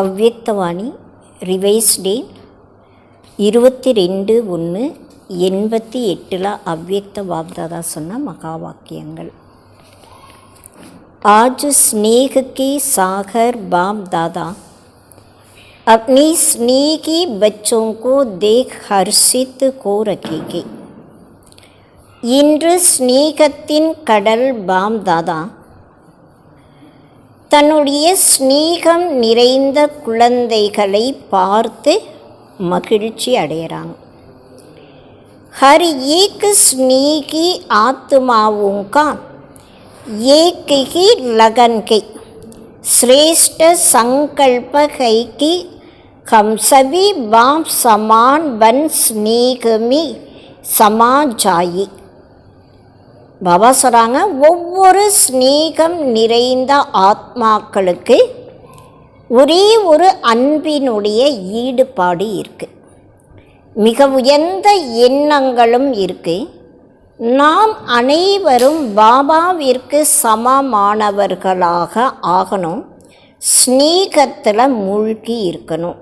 அவ்யக்தவாணி revise date 22/1/88 அவ்யக்த வாப்தாதா சொன்ன மகா வாக்கியங்கள். आज स्नेह के सागर बाप दादा अपनी स्नेही बच्चों को देख हर्षित हो रखेंगे. இன்று ஸ்நேகத்தின் கடல் பாப் தாதா தன்னுடைய ஸ்நேகம் நிறைந்த குழந்தைகளை பார்த்து மகிழ்ச்சி அடைகிறாங்க. हर एक स्नेही आत्माओं का एक ही लगन के श्रेष्ठ संकल्प है कि हम सभी बाप समान बन स्नेह में समा जाए. பாபா சொல்கிறாங்க, ஒவ்வொரு ஸ்நேகம் நிறைந்த ஆத்மாக்களுக்கு ஒரே ஒரு அன்பினுடைய ஈடுபாடு இருக்குது, மிக உயர்ந்த எண்ணங்களும் இருக்குது. நாம் அனைவரும் பாபாவிற்கு சமமானவர்களாக ஆகணும், ஸ்நேகத்தில் மூழ்கி இருக்கணும்.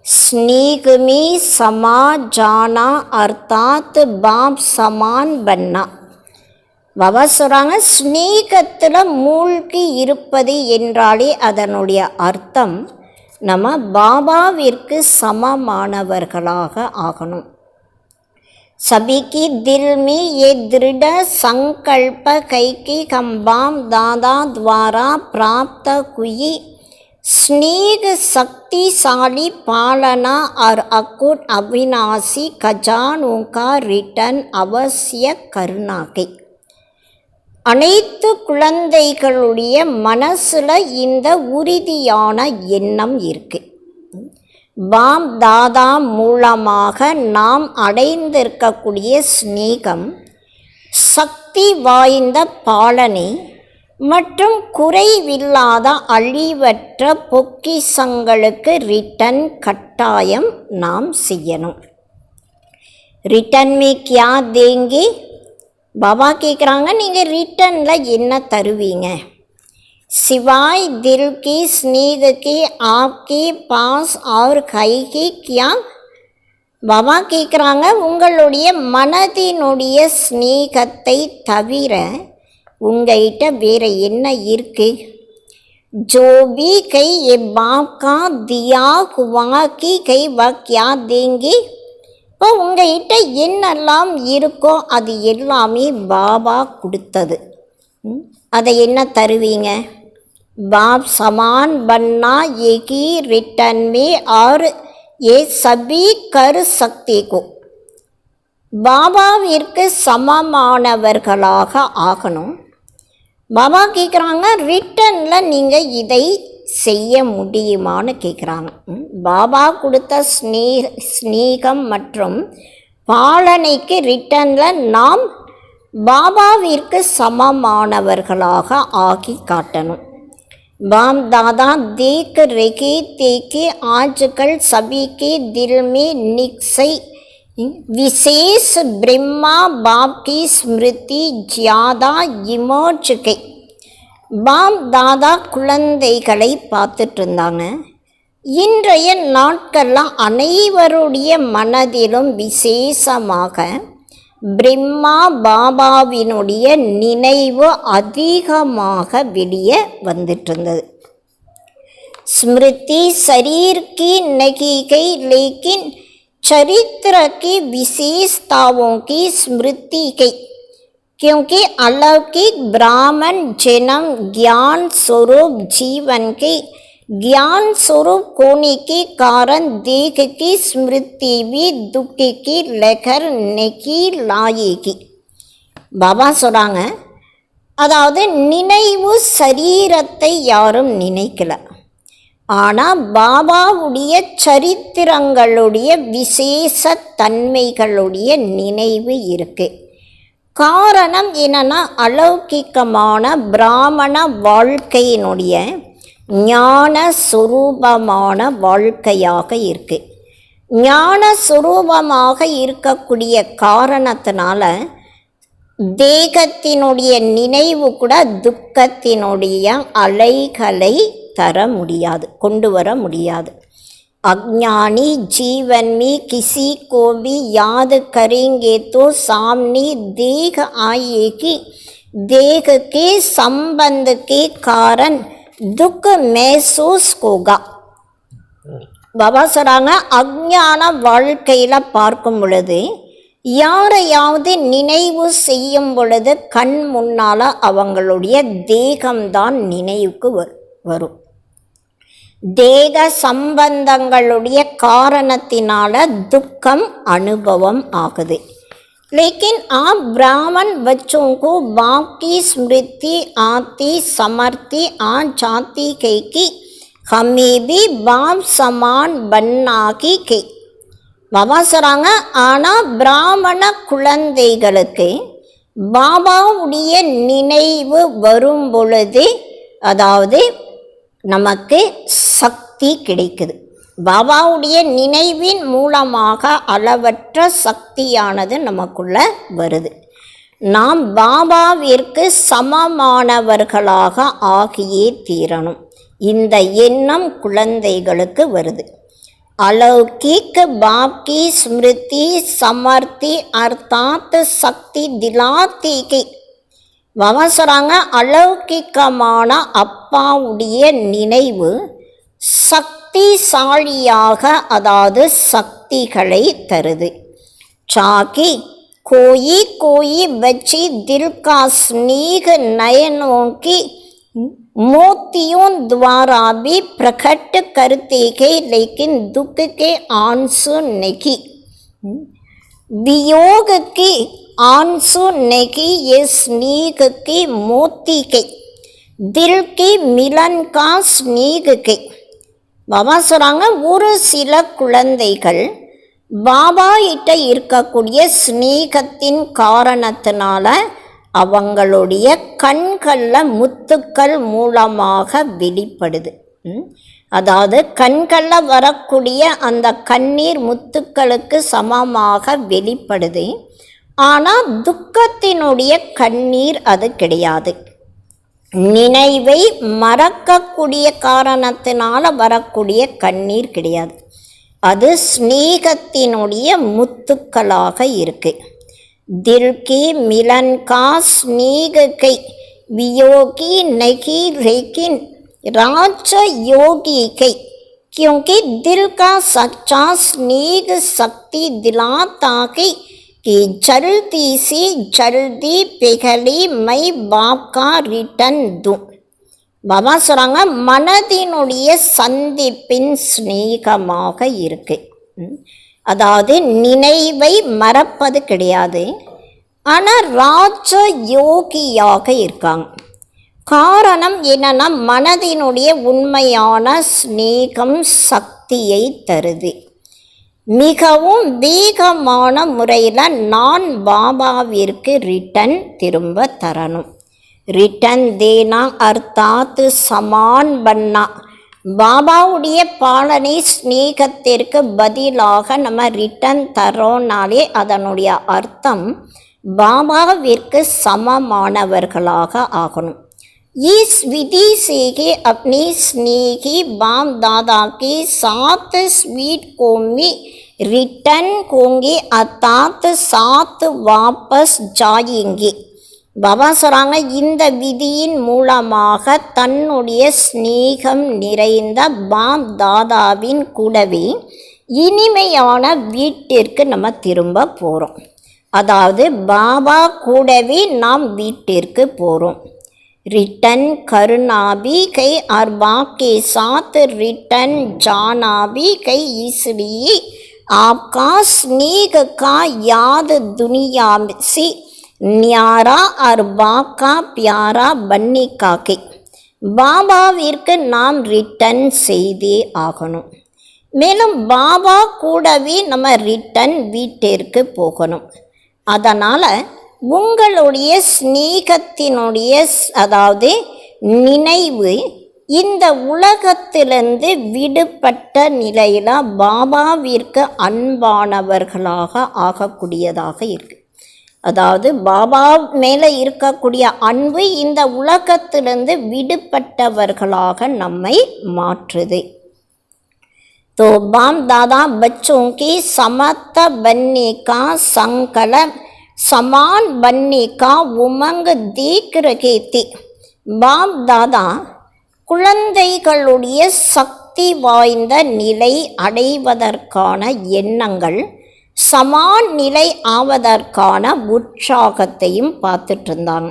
ஸ்நேகமே சமா ஜானா அர்த்தாத் பாப் சமான் பன்னா. பாபா சொல்கிறாங்க, ஸ்நேகத்தில் மூழ்கி இருப்பது என்றாலே அதனுடைய அர்த்தம் நம்ம பாபாவிற்கு சமமானவர்களாக ஆகணும். सभी की दिल में ये दृढ़ संकल्प है कि हम बाप दादा द्वारा प्राप्त हुई स्नेह शक्तिशाली पालना और अकुट अविनाशी खजानों का रिटर्न अवश्य करना है. அனைத்து குழந்தைகளுடைய மனசில் இந்த உறுதியான எண்ணம் இருக்குது. பாப் தாதா மூலமாக நாம் அடைந்திருக்கக்கூடிய ஸ்நேகம் சக்தி வாய்ந்த பாலனை மற்றும் குறைவில்லாத அழிவற்ற பொக்கிஷங்களுக்கு ரிட்டர்ன் கட்டாயம் நாம் செய்யணும். ரிட்டர்ன் மே கியா தேங்கி? பாபா கேட்குறாங்க, நீங்கள் ரிட்டர்னில் என்ன தருவீங்க? सिवाय दिल की स्नेह के आपके पास और है ही क्या? பாபா கேட்குறாங்க, உங்களுடைய மனதினுடைய ஸ்நேகத்தை தவிர உங்கள்கிட்ட வேறு என்ன இருக்குது? जो भी कई ये बाप का दिया हुआ की कई वह क्या देंगे? இப்போ உங்கள்கிட்ட என்னெல்லாம் இருக்கோ அது எல்லாமே பாபா கொடுத்தது. அதை என்ன தருவீங்க? बाप समान बनना एक ही रिटर्न में और ये सभी कर सकते को. பாபாவிற்கு சமமானவர்களாக ஆகணும். பாபா கேட்குறாங்க, ரிட்டர்னில் நீங்கள் இதை செய்ய முடியுமான்னு கேட்குறாங்க. பாபா கொடுத்த ஸ்நேகம் மற்றும் பாலனைக்கு ரிட்டர்னில் நாம் பாபாவிற்கு சமமானவர்களாக ஆகி காட்டணும். बाप दादा देख रहे थे कि आजकल सभी के दिल में निश्चय विशेष ब्रह्मा बाप की स्मृति ज़्यादा इमर्ज गई. பாப் தாதா குழந்தைகளை பார்த்துட்டு இருந்தாங்க. இன்றைய நாட்களில் அனைவருடைய மனதிலும் விசேஷமாக பிரம்மா பாபாவினுடைய நினைவு அதிகமாக வெளியே வந்துட்டு இருந்தது. ஸ்மிருதி शरीर की नहीं गई लेकिन चरित्र की विशेषताओं की स्मृति गई, क्योंकि अलौकिक ब्राह्मण जन्म ज्ञान स्वरूप जीवन के ज्ञान स्वरूप होने के कारण देह की स्मृति भी दुख की लहर नहीं लाएगी. பாபா சொல்கிறாங்க, அதாவது நினைவு சரீரத்தை யாரும் நினைக்கல, ஆனால் பாபாவுடைய சரித்திரங்களுடைய விசேஷ தன்மைகளுடைய நினைவு இருக்குது. காரணம் என்னென்னா, அலௌகிக்கமான பிராமண வாழ்க்கையினுடைய ஞான சுரூபமான வாழ்க்கையாக இருக்குது. ஞான சுரூபமாக இருக்கக்கூடிய காரணத்தினால தேகத்தினுடைய நினைவு கூட துக்கத்தினுடைய அலைகளை தர முடியாது, கொண்டு வர முடியாது. अज्ञानी जीवन में किसी को भी याद करेंगे तो सामने देह आएगी, देह के संबंध के कारण दुख महसूस होगा. பாபா சொல்கிறாங்க, அஞ்ஞான வாழ்க்கையில் பார்க்கும் பொழுது யாரையாவது நினைவு செய்யும் பொழுது கண் முன்னால் அவங்களுடைய தேகம்தான் நினைவுக்கு வரும். தேக சம்பந்தங்களுடைய காரணத்தினால துக்கம் அனுபவம் ஆகுது. लेकिन आप ब्राह्मण बच्चों को बाप की स्मृति आती समर्थी आ जाती है कि हमें भी बाप समान बनना की के. பாபா சொல்கிறாங்க, ஆனால் பிராமண குழந்தைகளுக்கு பாபாவுடைய நினைவு வரும் பொழுது அதாவது நமக்கு சக்தி கிடைக்குது. பாபாவுடைய நினைவின் மூலமாக அளவற்ற சக்தியானது நமக்குள்ள வருது. நாம் பாபாவிற்கு சமமானவர்களாக ஆகியே தீரணும். இந்த எண்ணம் குழந்தைகளுக்கு வருது. अलौकिक बाप की स्मृति समर्थी अर्थात शक्ति दिलाती की. பாபா சொல்கிறாங்க, அலௌகிக்கமான அப்பாவுடைய நினைவு சக்திசாலியாக அதாவது சக்திகளை தருது. சாக்கி கோயி கோயி बच्ची दिल का स्नेह नयनों की मोतियों द्वारा भी प्रकट करते हैं, लेकिन दुख के आंसू नहीं, वियोग की आंसू नहीं, ये स्नेह की मोती के दिल की मिलन का स्नेह के. பாபா சொல்கிறாங்க, ஒரு சில குழந்தைகள் பாபா கிட்ட இருக்கக்கூடிய ஸ்நேகத்தின் காரணத்தினால அவங்களுடைய கண்களில் முத்துக்கள் மூலமாக வெளிப்படுது. அதாவது கண்களில் வரக்கூடிய அந்த கண்ணீர் முத்துக்களுக்கு சமமாக வெளிப்படுது. ஆனால் துக்கத்தினுடைய கண்ணீர் அது கிடையாது. நினைவை மறக்கக்கூடிய காரணத்தினால வரக்கூடிய கண்ணீர் கிடையாது. அது ஸ்நேகத்தினுடைய முத்துக்களாக இருக்கு. दिल की मिलन का स्नेह के वियोगी नहीं, लेकिन राज योगी के, क्योंकि दिल का सच्चा स्नेह शक्ति दिलाता है कि जल्दी से जल्दी पहले मैं बाप का रिटर्न दूँ. பாபா சொல்கிறாங்க, மனதினுடைய சந்திப்பின் ஸ்நேகமாக இருக்கு. அதாவது நினைவை மறப்பது கிடையாது. ஆனால் ராஜ யோகியாக இருக்காங்க. காரணம் என்னன்னா, மனதினுடைய உண்மையான ஸ்நேகம் சக்தியை தருது. மிகவும் வேகமான முறையில் நான் பாபாவிற்கு ரிட்டன் திரும்ப தரணும். ரிட்டன் தேனா அர்த்தாத் சமான் பண்ணா. பாபாவுடைய பாலனை ஸ்நேகத்திற்கு பதிலாக நம்ம ரிட்டன் தரோனாலே அதனுடைய அர்த்தம் பாபாவிற்கு சமமானவர்களாக ஆகணும். इस विधि से ही अपनी स्नेही बाप दादा के साथ स्वीट को में रिटर्न होंगे, अर्थात साथ वापस जाएंगे. பாபா சொல்கிறாங்க, இந்த விதியின் மூலமாக தன்னுடைய ஸ்நேகம் நிறைந்த பாப் தாதாவின் கூடவே இனிமையான வீட்டிற்கு நம்ம திரும்ப போகிறோம். அதாவது பாபா கூடவே நாம் வீட்டிற்கு போகிறோம். रिटर्न करना भी कई और बाप के साथ रिटर्न जाना भी कई, इसलिए आपका स्नेह का याद दुनिया से न्यारा और बाप का प्यारा बनने का के. பாபாவிற்கு நாம் ரிட்டன் செய்தே ஆகணும். மேலும் பாபா கூடவே நம்ம ரிட்டன் வீட்டிற்கு போகணும். அதனால் உங்களுடைய ஸ்நேகத்தினுடைய அதாவது நினைவு இந்த உலகத்திலிருந்து விடுபட்ட நிலையில் பாபாவிற்கு அன்பானவர்களாக ஆகக்கூடியதாக இருக்குது. அதாவது பாபா மேலே இருக்கக்கூடிய அன்பு இந்த உலகத்திலிருந்து விடுபட்டவர்களாக நம்மை மாற்றுது. तो बाप दादा बच्चों की समता बनने का संकल्प समान बनने का उमंग देख रहे थे. பாப் தாதா குழந்தைகளுடைய சக்தி வாய்ந்த நிலை அடைவதற்கான எண்ணங்கள், சமான் நிலை ஆவதற்கான உற்சாகத்தையும் பார்த்துட்டு இருந்தாங்க.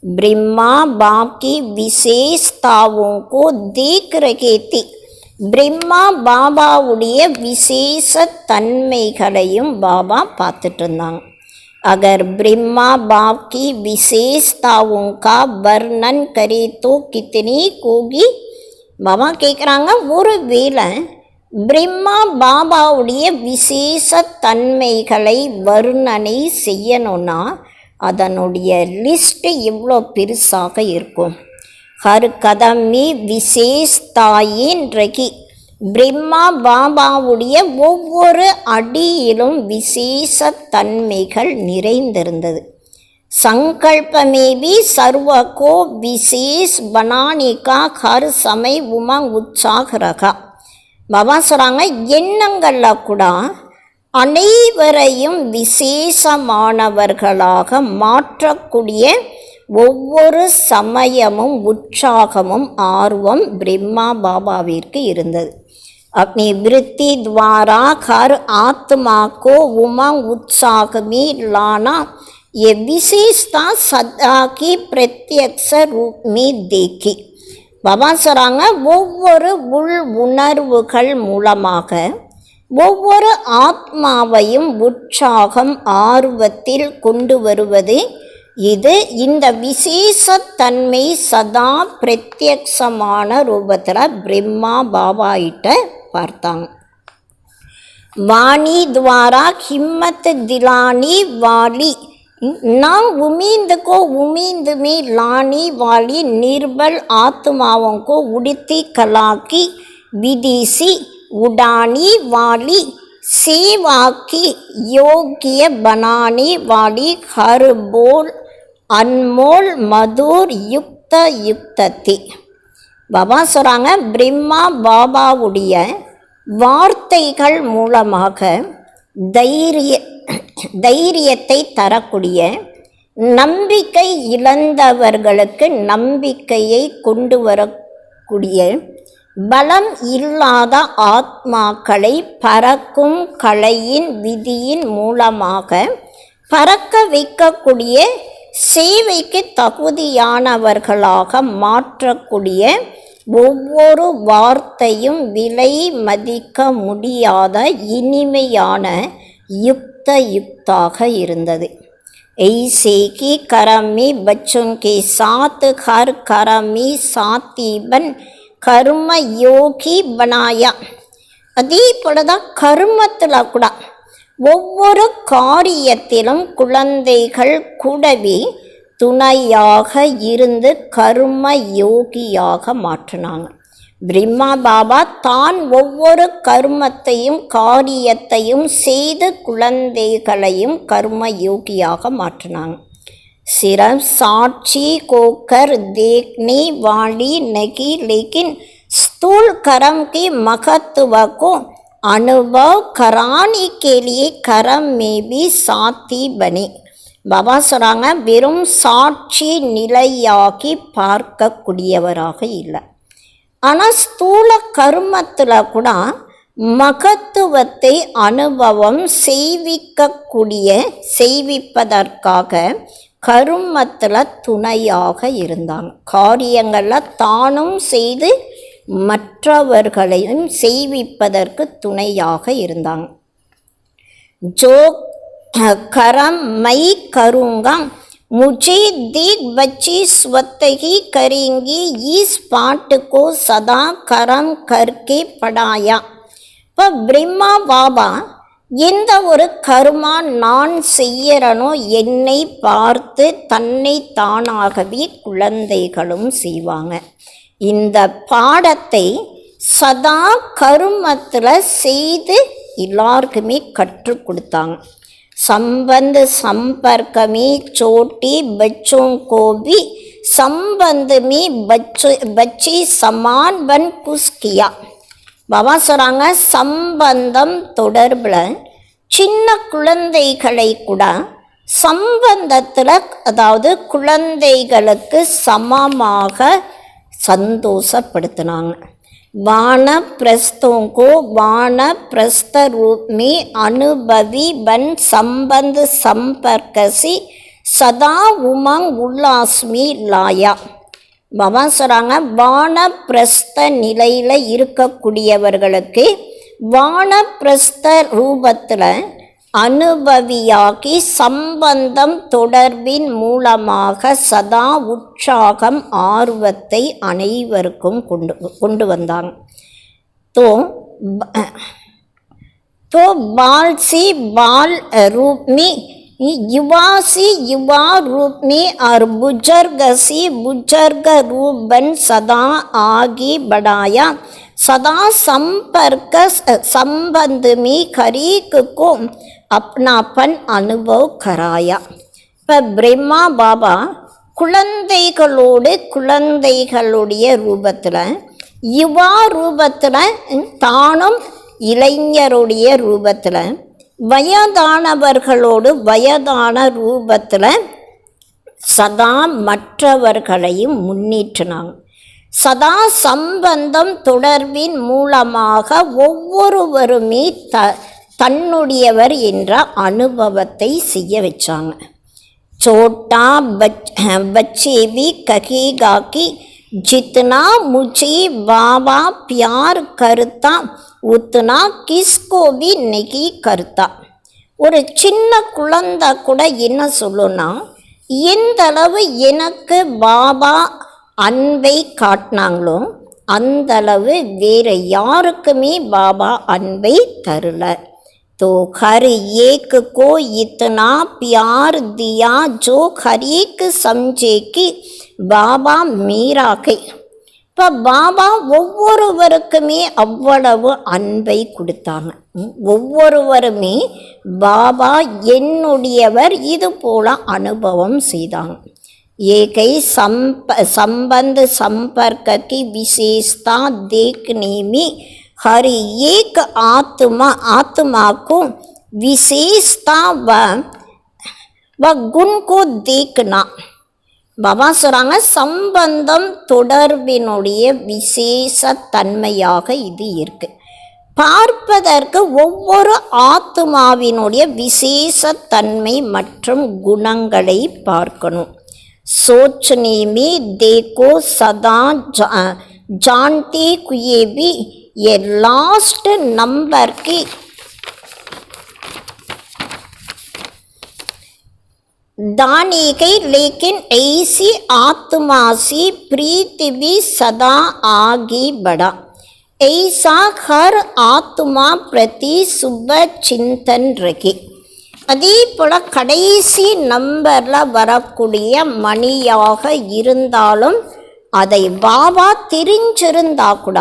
ब्रह्मा बाप की विशेषताओं को देख रहे थे. பிரம்மா பாபாவுடைய விசேஷ தன்மைகளையும் பாபா பார்த்துட்டு இருந்தாங்க. अगर ब्रह्मा बाप की विशेषताओं का वर्णन करे तो कितनी होगी. பாபா கேட்குறாங்க, ஒரு வேளை பிரம்மா பாபாவுடைய விசேஷ தன்மைகளை வர்ணனை செய்யணும்னா அதனுடைய லிஸ்ட் எவ்வளோ பெருசாக இருக்கும். हर कदम में विशेषताएं रही. பிரம்மா பாபாவுடைய ஒவ்வொரு அடியிலும் விசேஷ தன்மைகள் நிறைந்திருந்தது. संकल्प में भी सर्व को विशेष बनाने का हर समय उमंग उत्साह रखा. பாபா சொல்கிறாங்க, எண்ணங்களில் கூட அனைவரையும் விசேஷமானவர்களாக மாற்றக்கூடிய ஒவ்வொரு சமயமும் உற்சாகமும் ஆர்வம் பிரம்மா பாபாவிற்கு இருந்தது. अपनी वृत्ति द्वारा हर आत्मा को उमंग उत्साह में लाना ये विशेषता सदा की प्रत्यक्ष रूप में देखी. பாபா சொல்கிறாங்க, ஒவ்வொரு உள் உணர்வுகள் மூலமாக ஒவ்வொரு ஆத்மாவையும் உற்சாகம் ஆர்வத்தில் கொண்டு வருவது, இது இந்த விசேஷத்தன்மை சதா பிரத்யக்ஷமான ரூபத்தில் பிரம்மா பாபாயிட்ட பார்த்தாங்க. वाणी द्वारा हिम्मत दिलाने वाली, ना उम्मीद को उम्मीद में लाने वाली निर्बल आत्माओं को उड़ती कला की विधि से उड़ाने वाली, सेवा की योग्य बनाने वाली, हर बोल अनमोल मधुर युक्त युक्तति. பாபா சொல்கிறாங்க, பிரம்மா பாபாவுடைய வார்த்தைகள் மூலமாக தைரியத்தை தரக்கூடிய, நம்பிக்கை இழந்தவர்களுக்கு நம்பிக்கையை கொண்டு வரக்கூடிய, பலம் இல்லாத ஆத்மாக்களை பறக்கும் கலையின் விதியின் மூலமாக பறக்க வைக்கக்கூடிய, சேவைக்கு தகுதியானவர்களாக மாற்றக்கூடிய ஒவ்வொரு வார்த்தையும் விலை மதிக்க முடியாத இனிமையான யுக்த யுக்தாக இருந்தது. ऐसे की करम में बच्चों के साथ हर करम में साथी बन கர்ம யோகி பனாயா. அதே போல தான் கர்மத்தில் கூட ஒவ்வொரு காரியத்திலும் குழந்தைகள் கூடவே துணையாக இருந்து கர்ம யோகியாக மாற்றினாங்க. பிரம்மா பாபா தான் ஒவ்வொரு கர்மத்தையும் காரியத்தையும் செய்து குழந்தைகளையும் கர்ம யோகியாக மாற்றினாங்க. सिर्फ साक्षी को कर देखने वाली नहीं, लेकिन स्थूल कर्म के महत्व को अनुभव कराने के लिए कर्म में भी साथी बने. பாபா சொல்கிறாங்க, வெறும் சாட்சி நிலையாகி பார்க்கக்கூடியவராக இல்லை, ஆனால் ஸ்தூல கர்மத்தில் கூட மகத்துவத்தை அனுபவம் செய்விப்பதற்காக கர்மத்தில் துணையாக இருந்தாங்க. காரியங்களில் தானும் செய்து மற்றவர்களையும் செய்விப்பதற்கு துணையாக இருந்தாங்க. ஜோ கரம் மை கருங்கா मुझे देख बच्ची स्वत ही करेंगी, इस पाठ को सदा करम करके पढ़ाया. இப்போ பிரம்மா பாபா எந்த ஒரு கர்மா நான் செய்யறனோ என்னை பார்த்து தன்னை தானாகவே குழந்தைகளும் செய்வாங்க. இந்த பாடத்தை சதா கர்மத்தில் செய்து எல்லாருக்குமே கற்றுக் கொடுத்தாங்க. संबंध संपर्क में छोटी बच्चों को भी संबंध में बच्चे समान बन कुछ किया. பாபா சொல்கிறாங்க, சம்பந்தம் தொடர்பில் சின்ன குழந்தைகளை கூட சம்பந்தத்தில், அதாவது குழந்தைகளுக்கு சமமாக संतोषப்படுத்தினாங்க. वानप्रस्थों को वानप्रस्थ रूप में अनुभवी बन संबंध संपर्क से सदा उमंग उल्लास में लाया. பாபா சொல்கிறாங்க, வானப்பிரஸ்த நிலையில் இருக்கக்கூடியவர்களுக்கு வானப்பிரஸ்த ரூபத்தில் அனுபவியாகி சம்பந்தம் தொடர்பின் மூலமாக சதா உற்சாகம் ஆர்வத்தை அனைவருக்கும் கொண்டு வந்தாங்க. तो बाल से बाल रूप में, युवा से युवा रूप में और बुजुर्ग से बुजुर्ग रूप बन सदा आगे बढ़ाया. सदा संपर्क संबंध में हरेक को अपनापन अनुभव कराया. இப்போ பிரம்மா பாபா குழந்தைகளோடு குழந்தைகளுடைய ரூபத்தில், யுவா ரூபத்தில், தானும் இளைஞருடைய ரூபத்தில், வயதானவர்களோடு வயதான ரூபத்தில் சதா மற்றவர்களையும் முன்னேற்றினாங்க. சதா சம்பந்தம் தொடர்பின் மூலமாக ஒவ்வொருவருமே தன்னுடையவர் என்ற அனுபவத்தை செய்ய வச்சாங்க. छोटा बच्चे भी कहेगा कि जितना मुझे बाबा प्यार करता उतना किसको भी नहीं करता. ஒரு சின்ன குழந்தை கூட என்ன சொல்லுன்னா, எந்தளவு எனக்கு பாபா அன்பை காட்டினாங்களோ அந்தளவு வேறு யாருக்குமே பாபா அன்பை தரல. तो हर एक को इतना प्यार दिया जो हर एक समझे कि பாபா மீராகை. இப்போ பாபா ஒவ்வொருவருக்குமே அவ்வளவு அன்பை கொடுத்தாங்க. ஒவ்வொருவருமே பாபா என்னுடையவர் இது போல அனுபவம் செய்தாங்க. ஏகை संबंध संपर्क की विशेषता देखने में हर एक आत्मा को विशेषता व गुण को देखना. பாபா சொல்கிறாங்க, சம்பந்தம் தொடர்பினுடைய விசேஷ தன்மையாக இது இருக்கு. பார்ப்பதற்கு ஒவ்வொரு ஆத்மாவினுடைய விசேஷ தன்மை மற்றும் குணங்களை பார்க்கணும். सोचने में देखो सदा जानते हुए भी ये लास्ट नंबर की दाने गई, लेकिन ऐसी आत्मा से प्रीति भी सदा आगे बढ़ा. ऐसा हर आत्मा प्रति शुभ चिंतन रखे. அதே போல் கடைசி நம்பரில் வரக்கூடிய மணியாக இருந்தாலும் அதை பாபா தெரிஞ்சிருந்தா கூட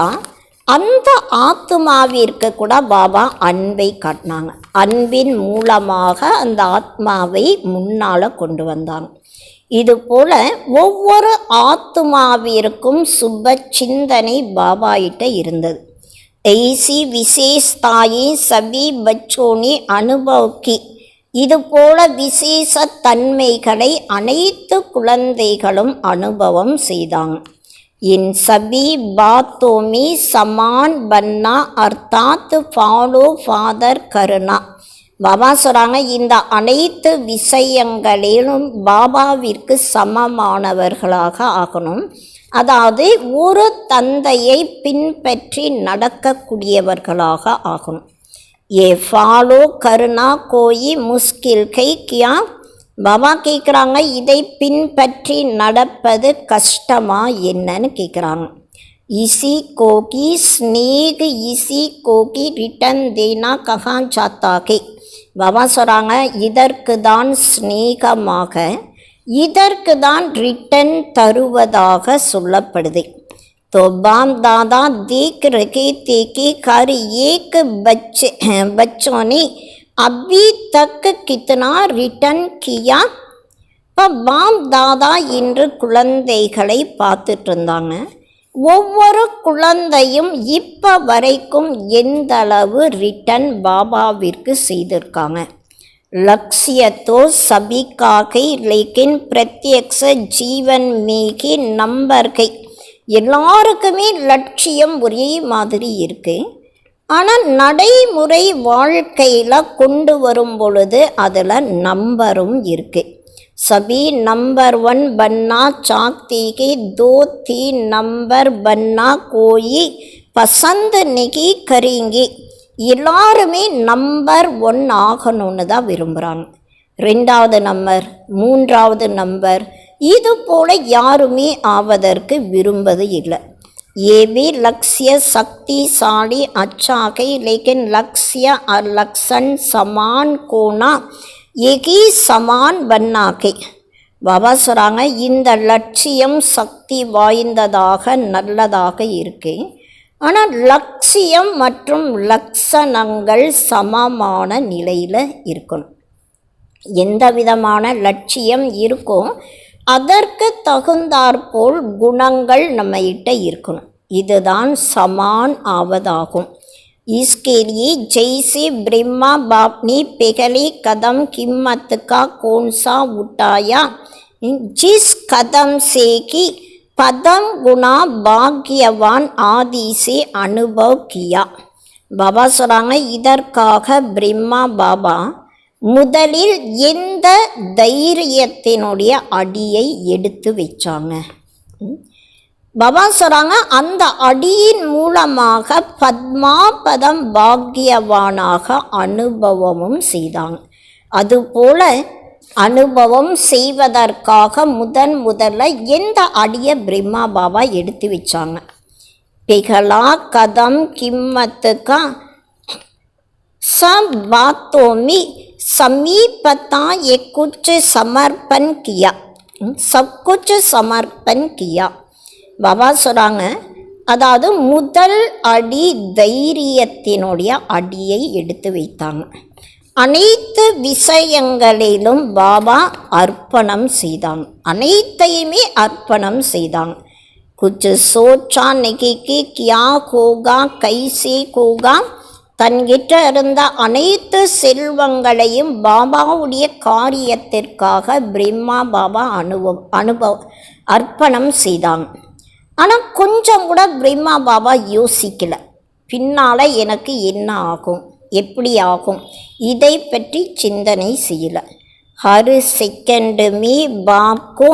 அந்த ஆத்மாவிற்கு கூட பாபா அன்பை காட்டினாங்க. அன்பின் மூலமாக அந்த ஆத்மாவை முன்னால் கொண்டு வந்தாங்க. இதுபோல் ஒவ்வொரு ஆத்மாவிற்கும் சுப சிந்தனை பாபாயிட்ட இருந்தது. ऐसी विशेषताएं सभी बच्चों ने अनुभव की. இதுபோல விசேஷ தன்மைகளை அனைத்து குழந்தைகளும் அனுபவம் செய்தாங்க. इन सभी बातों में समान बनना अर्थात फॉलो फादर करना. பாபா சொல்கிறாங்க, இந்த அனைத்து விஷயங்களிலும் பாபாவிற்கு சமமானவர்களாக ஆகணும். அதாவது ஒரு தந்தையை பின்பற்றி நடக்கக்கூடியவர்களாக ஆகணும். ये ஃபாலோ கருணா கோயி முஸ்கில் கை கியா. பாபா கேட்குறாங்க, இதை பின்பற்றி நடப்பது கஷ்டமா என்னன்னு கேட்குறாங்க. इसी को की स्नेह इसी को की रिटर्न देना कहा जाता है. பாபா சொல்கிறாங்க, இதற்கு தான் ஸ்நேகமாக, இதற்கு தான் ரிட்டன் தருவதாக சொல்லப்படுது. तो बाप दादा देख रहे थे कि हर एक बच्चों ने अभी तक कितना रिटर्न किया. இப்போ பாப் தாதா இன்று குழந்தைகளை பார்த்துட்டு இருந்தாங்க. ஒவ்வொரு குழந்தையும் இப்போ வரைக்கும் எந்த அளவு ரிட்டர்ன் பாபாவிற்கு செய்திருக்காங்க. लक्ष्य तो सभी का है, लेकिन प्रत्यक्ष जीवन में ही नंबर है. எல்லாருக்குமே லட்சியம் ஒரே மாதிரி இருக்கு. ஆனால் நடைமுறை வாழ்க்கையில் கொண்டு வரும் பொழுது அதில் நம்பரும் இருக்கு. सभी नंबर 1 बनना चाहते हैं, 2 3 नंबर बनना कोई पसंद नहीं करेंगे. எல்லாருமே நம்பர் 1 ஆகணும்னு தான் விரும்புகிறாங்க. 2வது நம்பர், 3வது நம்பர், இது போல் யாருமே ஆவதற்கு விரும்பது இல்லை. ये भी लक्ष्य शक्तिशाली अच्छा है, लेकिन लक्ष्य और लक्षण समान कोना यही समान बनना है. பாபா சொல்கிறாங்க, இந்த லட்சியம் சக்தி வாய்ந்ததாக நல்லதாக இருக்கு. ஆனால் லட்சியம் மற்றும் லட்சணங்கள் சமமான நிலையில் இருக்கணும். எந்த விதமான லட்சியம் இருக்கோ அதற்கு தகுந்தாற்போல் குணங்கள் நம்மகிட்ட இருக்கணும். இதுதான் சமான் ஆவதாகும். इसके लिए जैसे ब्रह्मा बाप ने पहले कदम कीमत का कौन सा उठाया, जिस कदम से कि पदम गुना भाग्यवान आदि से अनुभव किया. பாபா சொல்கிறாங்க, இதற்காக பிரம்மா பாபா முதலில் எந்த தைரியத்தினுடைய அடியை எடுத்து வச்சாங்க. பாபா சொல்கிறாங்க, அந்த அடியின் மூலமாக பத்மாபதம் பாக்யவானாக அனுபவமும் செய்தாங்க. அதுபோல அனுபவம் செய்வதற்காக முதல்ல எந்த அடியை பிரம்மா பாபா எடுத்து வச்சாங்க. பிகலா கதம் கிம்மத்துக்கா सब बातों में समीपता ये कुछ समर्पण किया, सब कुछ समर्पण किया. பாபா சொல்கிறாங்க, அதாவது முதல் அடி தைரியத்தினுடைய அடியை எடுத்து வைத்தாங்க. அனைத்து விஷயங்களிலும் பாபா அர்ப்பணம் செய்தாங்க. அனைத்தையுமே அர்ப்பணம் செய்தாங்க. குछ सोचा नहीं कि क्या होगा कैसे होगा. தன்கிட்ட இருந்த அனைத்து செல்வங்களையும் பாபாவுடைய காரியத்திற்காக பிரம்மா பாபா அர்ப்பணம் செய்தாங்க. ஆனால் கொஞ்சம் கூட பிரம்மா பாபா யோசிக்கலை, பின்னால் எனக்கு என்ன ஆகும், எப்படி ஆகும், இதை பற்றி சிந்தனை செய்யலை. हर सेकंड में बाप को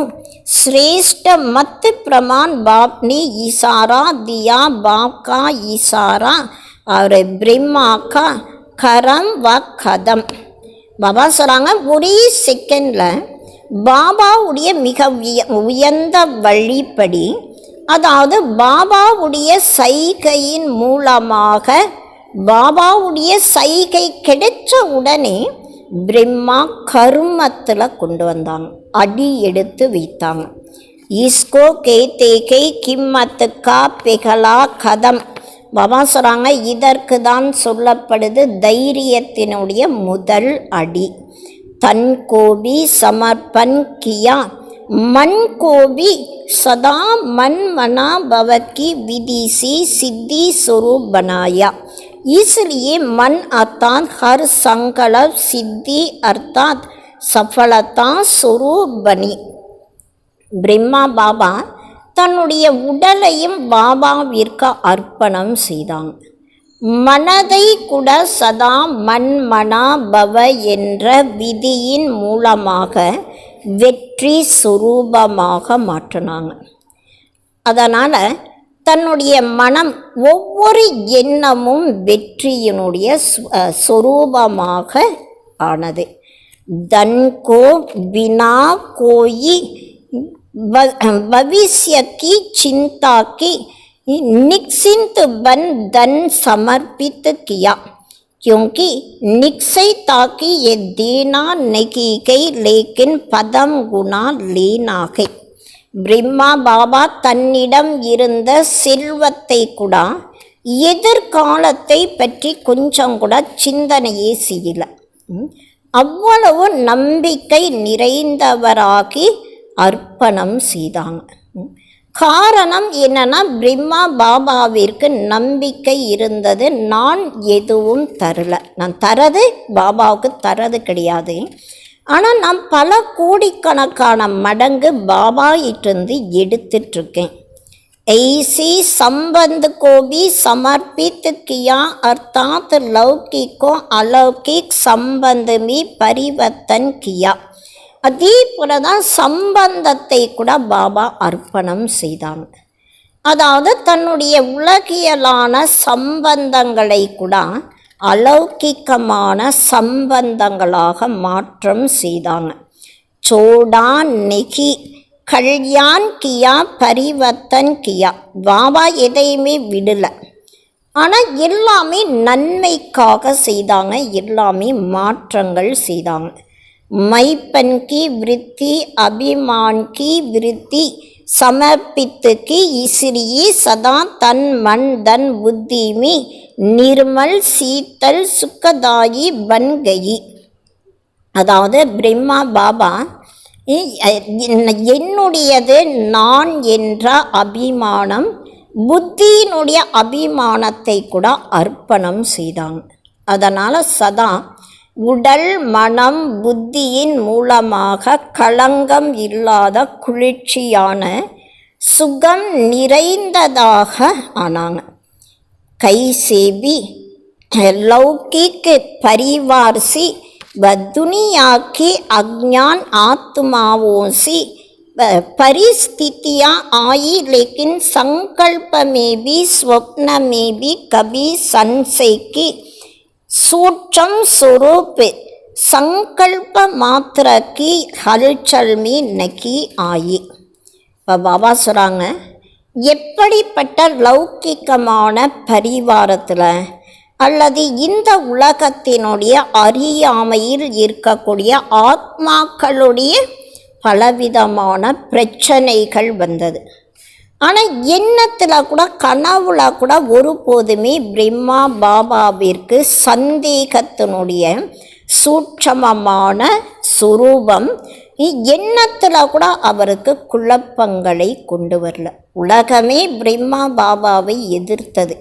श्रेष्ठ मत प्रमाण बाप ने इशारा दिया. बाप का इशारा और ब्रह्मा का करम व कदम. பாபா சொல்கிறாங்க, ஒரே செகண்டில் பாபாவுடைய மிக உயர்ந்த வழிப்படி, அதாவது பாபாவுடைய சைகையின் மூலமாக பாபாவுடைய சைகை கிடைச்ச உடனே பிரம்மா கர்மத்தில் கொண்டு வந்தாங்க, அடி எடுத்து வைத்தாங்க. இஸ்கோ கேத்தே கை கிம்மத்துக்கா பெகலா கதம். பாபா சொல்கிறாங்க, இதற்கு தான் சொல்லப்படுது தைரியத்தினுடைய முதல் அடி. தன் கோபி சமர்ப்பன் கியா, मन को भी सदा मन मना भव की विधि से सिद्धि स्वरूप बनाया. इसलिए मन अर्थात हर संकल्प सिद्धि अर्थात सफलता स्वरूप बनी. பிரம்மா பாபா தன்னுடைய உடலையும் பாபாவிற்கு அர்ப்பணம் செய்தாங்க. மனதை கூட சதா மன்மனா பவ என்ற விதியின் மூலமாக வெற்றி சுரூபமாக மாற்றினாங்க. அதனால் தன்னுடைய மனம் ஒவ்வொரு எண்ணமும் வெற்றியினுடைய சொரூபமாக ஆனது. தன்கோ பினா கோயி भविष्य की चिंता की निश्चिंत बन धन समर्पित किया, क्योंकि निश्चयता की ये देना नहीं गई लेकिन पदम गुना लेना है. பிரம்மா பாபா தன்னிடம் இருந்த செல்வத்தை கூட எதிர்காலத்தை பற்றி கொஞ்சம் கூட சிந்தனையே செய்யல. அவ்வளவு நம்பிக்கை நிறைந்தவராகி அர்ப்பணம் செய்தாங்க. காரணம் என்னன்னா, பிரம்மா பாபாவிற்கு நம்பிக்கை இருந்தது, நான் எதுவும் தரல, நான் தரது பாபாவுக்கு தரது கிடையாது, ஆனால் நான் பல கோடிக்கணக்கான மடங்கு பாபாயிட்டிருந்து எடுத்துட்ருக்கேன். ऐसी संबंध को भी समर्पित किया अर्थात लौकिक को अलौकिक संबंध में परिवर्तन किया. அதே போல தான் சம்பந்தத்தை கூட பாபா அர்ப்பணம் செய்தாங்க. அதாவது தன்னுடைய உலகியலான சம்பந்தங்களை கூட அலௌகிக்கமான சம்பந்தங்களாக மாற்றம் செய்தாங்க. சோடா நெகி கல்யாண் கியா பரிவர்த்தன் கியா. பாபா எதையுமே விடலை, ஆனால் எல்லாமே நன்மைக்காக செய்தாங்க, எல்லாமே மாற்றங்கள் செய்தாங்க. மைப்பன் கி விருத்தி அபிமான் கி விருத்தி समर्पित की इसलिए सदा तन मन धन बुद्धि में निर्मल शीतल सुखदायी बन गई. அதாவது பிரம்மா பாபா என்னுடையது நான் என்ற அபிமானம், புத்தியினுடைய அபிமானத்தை கூட அர்ப்பணம் செய்தாங்க. அதனால் சதா உடல் மனம் புத்தியின் மூலமாக களங்கம் இல்லாத குளிர்ச்சியான சுகம் நிறைந்ததாக ஆனாங்க. கைசேபி लौकिक परिवार से व दुनिया के अज्ञान आत्माओं से परिस्थितियाँ आई, लेकिन संकल्प में भी स्वप्न में भी कभी संशय की सूक्ष्म स्वरूप संकल्प मात्र की हलचल में नहीं आई. இப்போ பாபா சொல்கிறாங்க, எப்படிப்பட்ட லௌகிக்கமான பரிவாரத்தில் அல்லது இந்த உலகத்தினுடைய அறியாமையில் இருக்கக்கூடிய ஆத்மாக்களுடைய பலவிதமான பிரச்சனைகள் வந்தது. ஆனால் எண்ணத்தில் கூட கனவுல கூட ஒருபோதுமே பிரம்மா பாபாவிற்கு சந்தேகத்தினுடைய சூட்சமமான சுரூபம் எண்ணத்தில் கூட அவருக்கு குழப்பங்களை கொண்டு வரல. உலகமே பிரம்மா பாபாவை எதிர்த்தது,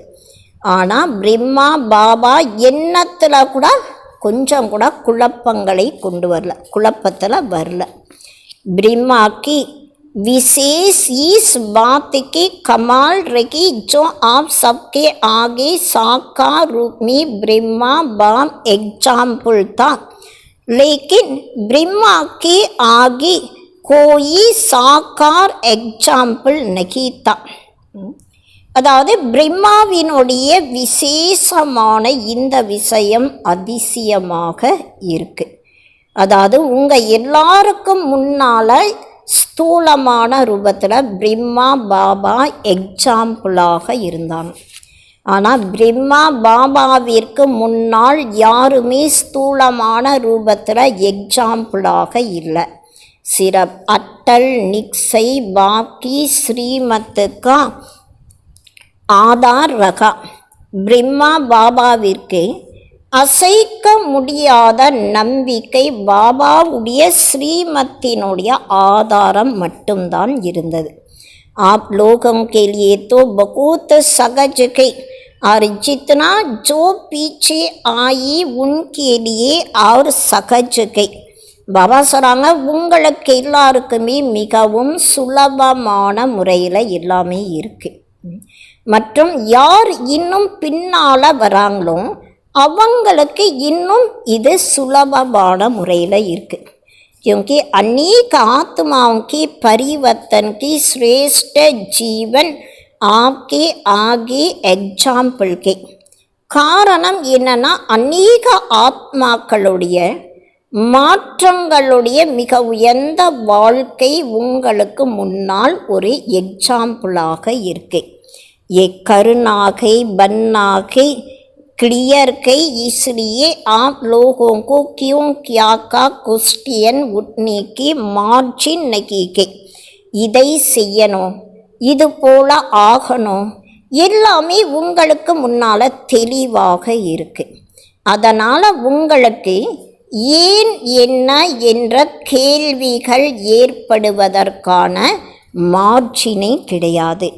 ஆனால் பிரம்மா பாபா எண்ணத்தில் கூட கொஞ்சம் கூட குழப்பங்களை கொண்டு வரல, குழப்பத்தில் வரல. ब्रह्मा विशेष इस बात की कमाल रही जो आप सबके आगे साकार रूप में ब्रह्मा बाम एग्जाम्पल था, लेकिन ब्रह्मा के आगे कोई साकार एग्जाम्पल नहीं था. அதாவது பிரம்மாவினுடைய விசேஷமான இந்த விஷயம் அதிசயமாக இருக்கு. அதாவது உங்கள் எல்லாருக்கும் முன்னால் ஸ்தூலமான ரூபத்தில் பிரம்மா பாபா எக்ஸாம்பிளாக இருந்தாங்க. ஆனால் பிரம்மா பாபாவிற்கு முன்னால் யாருமே ஸ்தூலமான ரூபத்தில் எக்ஸாம்பிளாக இல்லை. சிறப் அட்டல் நிக்ஸை பாக்கி ஸ்ரீமத்துக்கா ஆதார் ரகா. பிரம்மா பாபாவிற்கு அசைக்க முடியாத நம்பிக்கை பாபாவுடைய ஸ்ரீமத்தினுடைய ஆதாரம் மட்டும்தான் இருந்தது. आप लोगों के लिए तो बहुत सहज है और जितना जो पीछे आई उनके लिए और सहज है. பாபா சொல்கிறாங்க, உங்களுக்கு எல்லாருக்குமே மிகவும் சுலபமான முறையில் எல்லாமே இருக்குது. மற்றும் யார் இன்னும் பின்னால் வராங்களோ அவங்களுக்கு இன்னும் இது சுலபமான முறையில் இருக்குது. क्योंकि अनेक आत्माओं की परिवर्तन की श्रेष्ठ जीवन आपके आगे एग्जाम्पल के. காரணம் என்னன்னா, அநேக ஆத்மாக்களுடைய மாற்றங்களுடைய மிக உயர்ந்த வாழ்க்கை உங்களுக்கு முன்னால் ஒரு எக்ஸாம்பிளாக இருக்கு. ये करुणाके बननाके क्लियर कई, इसलिए आप लोगों को क्यों क्या का क्वेश्चन उठने की मार्जिन नहीं के. இதை செய்யணும், இது போல ஆகணும், எல்லாமே உங்களுக்கு முன்னால் தெளிவாக இருக்கு. அதனால் உங்களுக்கு ஏன் என்ன என்ற கேள்விகள் ஏற்படுவதற்கான மார்ஜினே கிடையாது.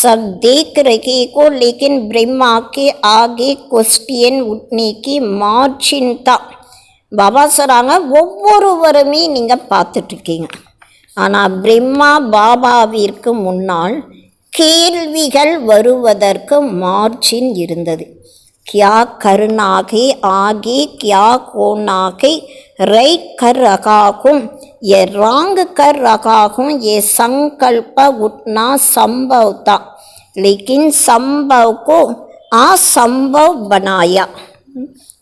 सब देख रहे को लेकिन ब्रह्मा के आगे क्वेश्चन उठने की मार्जिन था. பாபா சொல்கிறாங்க, ஒவ்வொருவருமே நீங்கள் பார்த்துட்ருக்கீங்க. ஆனால் பிரம்மா பாபாவிற்கு முன்னால் கேள்விகள் வருவதற்கு மார்ஜின் இருந்தது. क्या करना है आगे, क्या होना है, राइट कर रहा हूँ, ये रॉन्ग कर रहा हूँ, ये संकल्प उठना संभव था, लेकिन संभव को असंभव बनाया.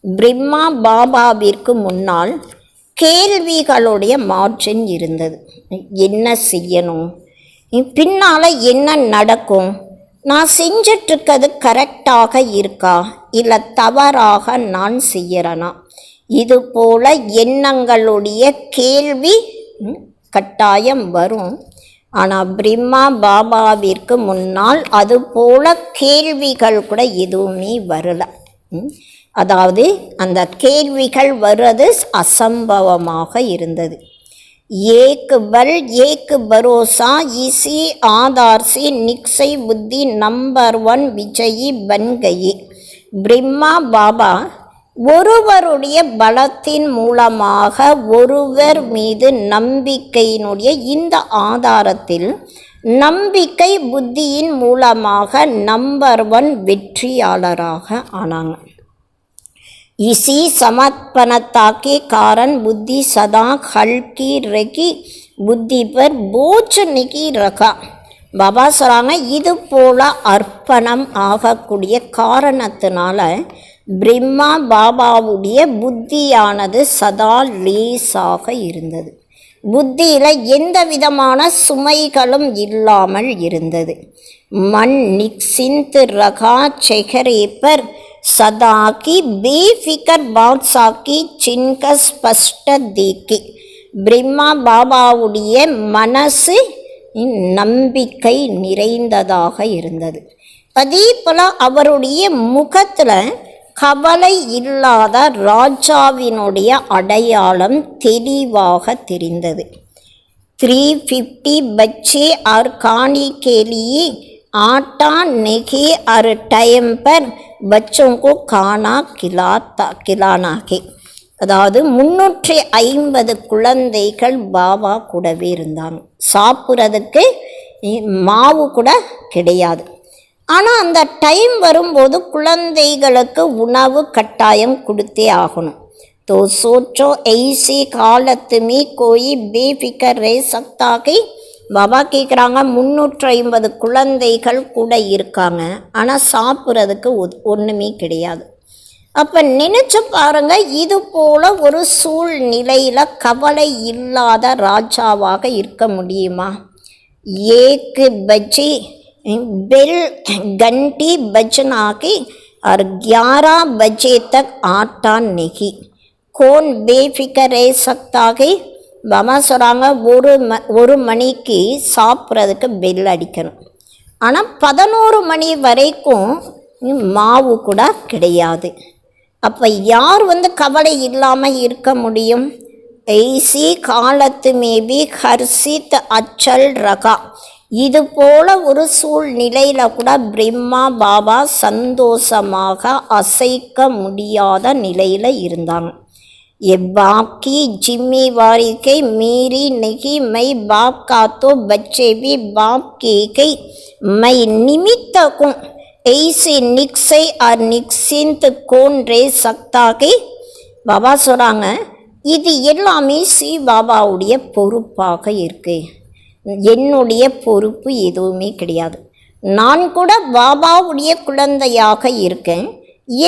பிரம்மா பாபாவிற்கு முன்னால் கேள்விகளுடைய மார்ஜின் இருந்தது. என்ன செய்யணும், பின்னால் என்ன நடக்கும், நான் செஞ்சிட்ருக்கிறது கரெக்டாக இருக்கா இல்லை தவறாக நான் செய்கிறேனா, இது போல் எண்ணங்களுடைய கேள்வி கட்டாயம் வரும். ஆனால் பிரம்மா பாபாவிற்கு முன்னால் அது போல் கேள்விகள் கூட எதுவுமே வரலை. அதாவது அந்த கேள்விகள் வர்றது அசம்பவமாக இருந்தது. एक बल एक भरोसा इसी आधार से निश्चय बुद्धि नंबर 1 विजयी बन गई. பிரம்மா பாபா ஒருவருடைய பலத்தின் மூலமாக ஒருவர் மீது நம்பிக்கையினுடைய இந்த ஆதாரத்தில் நம்பிக்கை புத்தியின் மூலமாக நம்பர் 1 வெற்றியாளராக ஆனாங்க. इसी समर्पणता के कारण बुद्धि सदा हल्की रखी, बुद्धि पर बोझ नहीं रखा. பாபா சொல்கிறாங்க, இது போல் அர்ப்பணம் ஆகக்கூடிய காரணத்தினால பிரம்மா பாபாவுடைய புத்தியானது சதா லேசாக இருந்தது. புத்தியில் எந்த விதமான சுமைகளும் இல்லாமல் இருந்தது. மன் நிக்சிந்த் ரகா செகரேப்பர் सदा की बेफिकर बादशाह की चिन्ह स्पष्ट देखी. பிரம்மா பாபாவுடைய மனசு நம்பிக்கை நிறைந்ததாக இருந்தது. அதே போல் அவருடைய முகத்தில் கவலை இல்லாத ராஜாவினுடைய அடையாளம் தெளிவாக தெரிந்தது. 350 बच्चे और खाने के लिए आटा नहीं और टाइम पर बच्चों को खाना खिलाना है. அதாவது 350 குழந்தைகள் பாபா கூடவே இருந்தாங்க. சாப்பிட்றதுக்கு மாவு கூட கிடையாது. ஆனால் அந்த டைம் வரும்போது குழந்தைகளுக்கு உணவு கட்டாயம் கொடுத்தே ஆகணும். तो सोचो ऐसी हालत में कोई बेफिक्र रह सकता है. பாபா கேட்குறாங்க, 350 குழந்தைகள் கூட இருக்காங்க, ஆனால் சாப்பிட்றதுக்கு ஒன்றுமே கிடையாது. அப்போ நினச்சி பாருங்கள், இது போல் ஒரு சூழ்நிலையில் கவலை இல்லாத ராஜாவாக இருக்க முடியுமா? एक बजे बेल घंटी बजना के और 11 बजे तक आटा नहीं, कौन बेफिक्र रह सकता है. பாபா சொல்கிறாங்க, ஒரு மணிக்கு சாப்பிட்றதுக்கு பெல் அடிக்கணும், ஆனால் 11 மணி வரைக்கும் மாவு கூட கிடையாது. அப்போ யார் கவலை இல்லாமல் இருக்க முடியும்? ஐசி காலத்து மேபி ஹர்ஷித் அச்சல் ரகா. இது போல் ஒரு சூழ்நிலையில் கூட பிரம்மா பாபா சந்தோஷமாக அசைக்க முடியாத நிலையில் இருந்தாங்க. ये बाप की जिम्मेवारी के मेरी नहीं, मैं बाप का तो बच्चे भी बाप के कई, मैं निमित्त हूँ. ऐसे निश्चय और निश्चिंत कौन रह सकता है. பாபா சொல்கிறாங்க, இது எல்லாமே ஸ்ரீ பாபாவுடைய பொறுப்பாக இருக்கு, என்னுடைய பொறுப்பு எதுவுமே கிடையாது. நான் கூட பாபாவுடைய குழந்தையாக இருக்கேன்,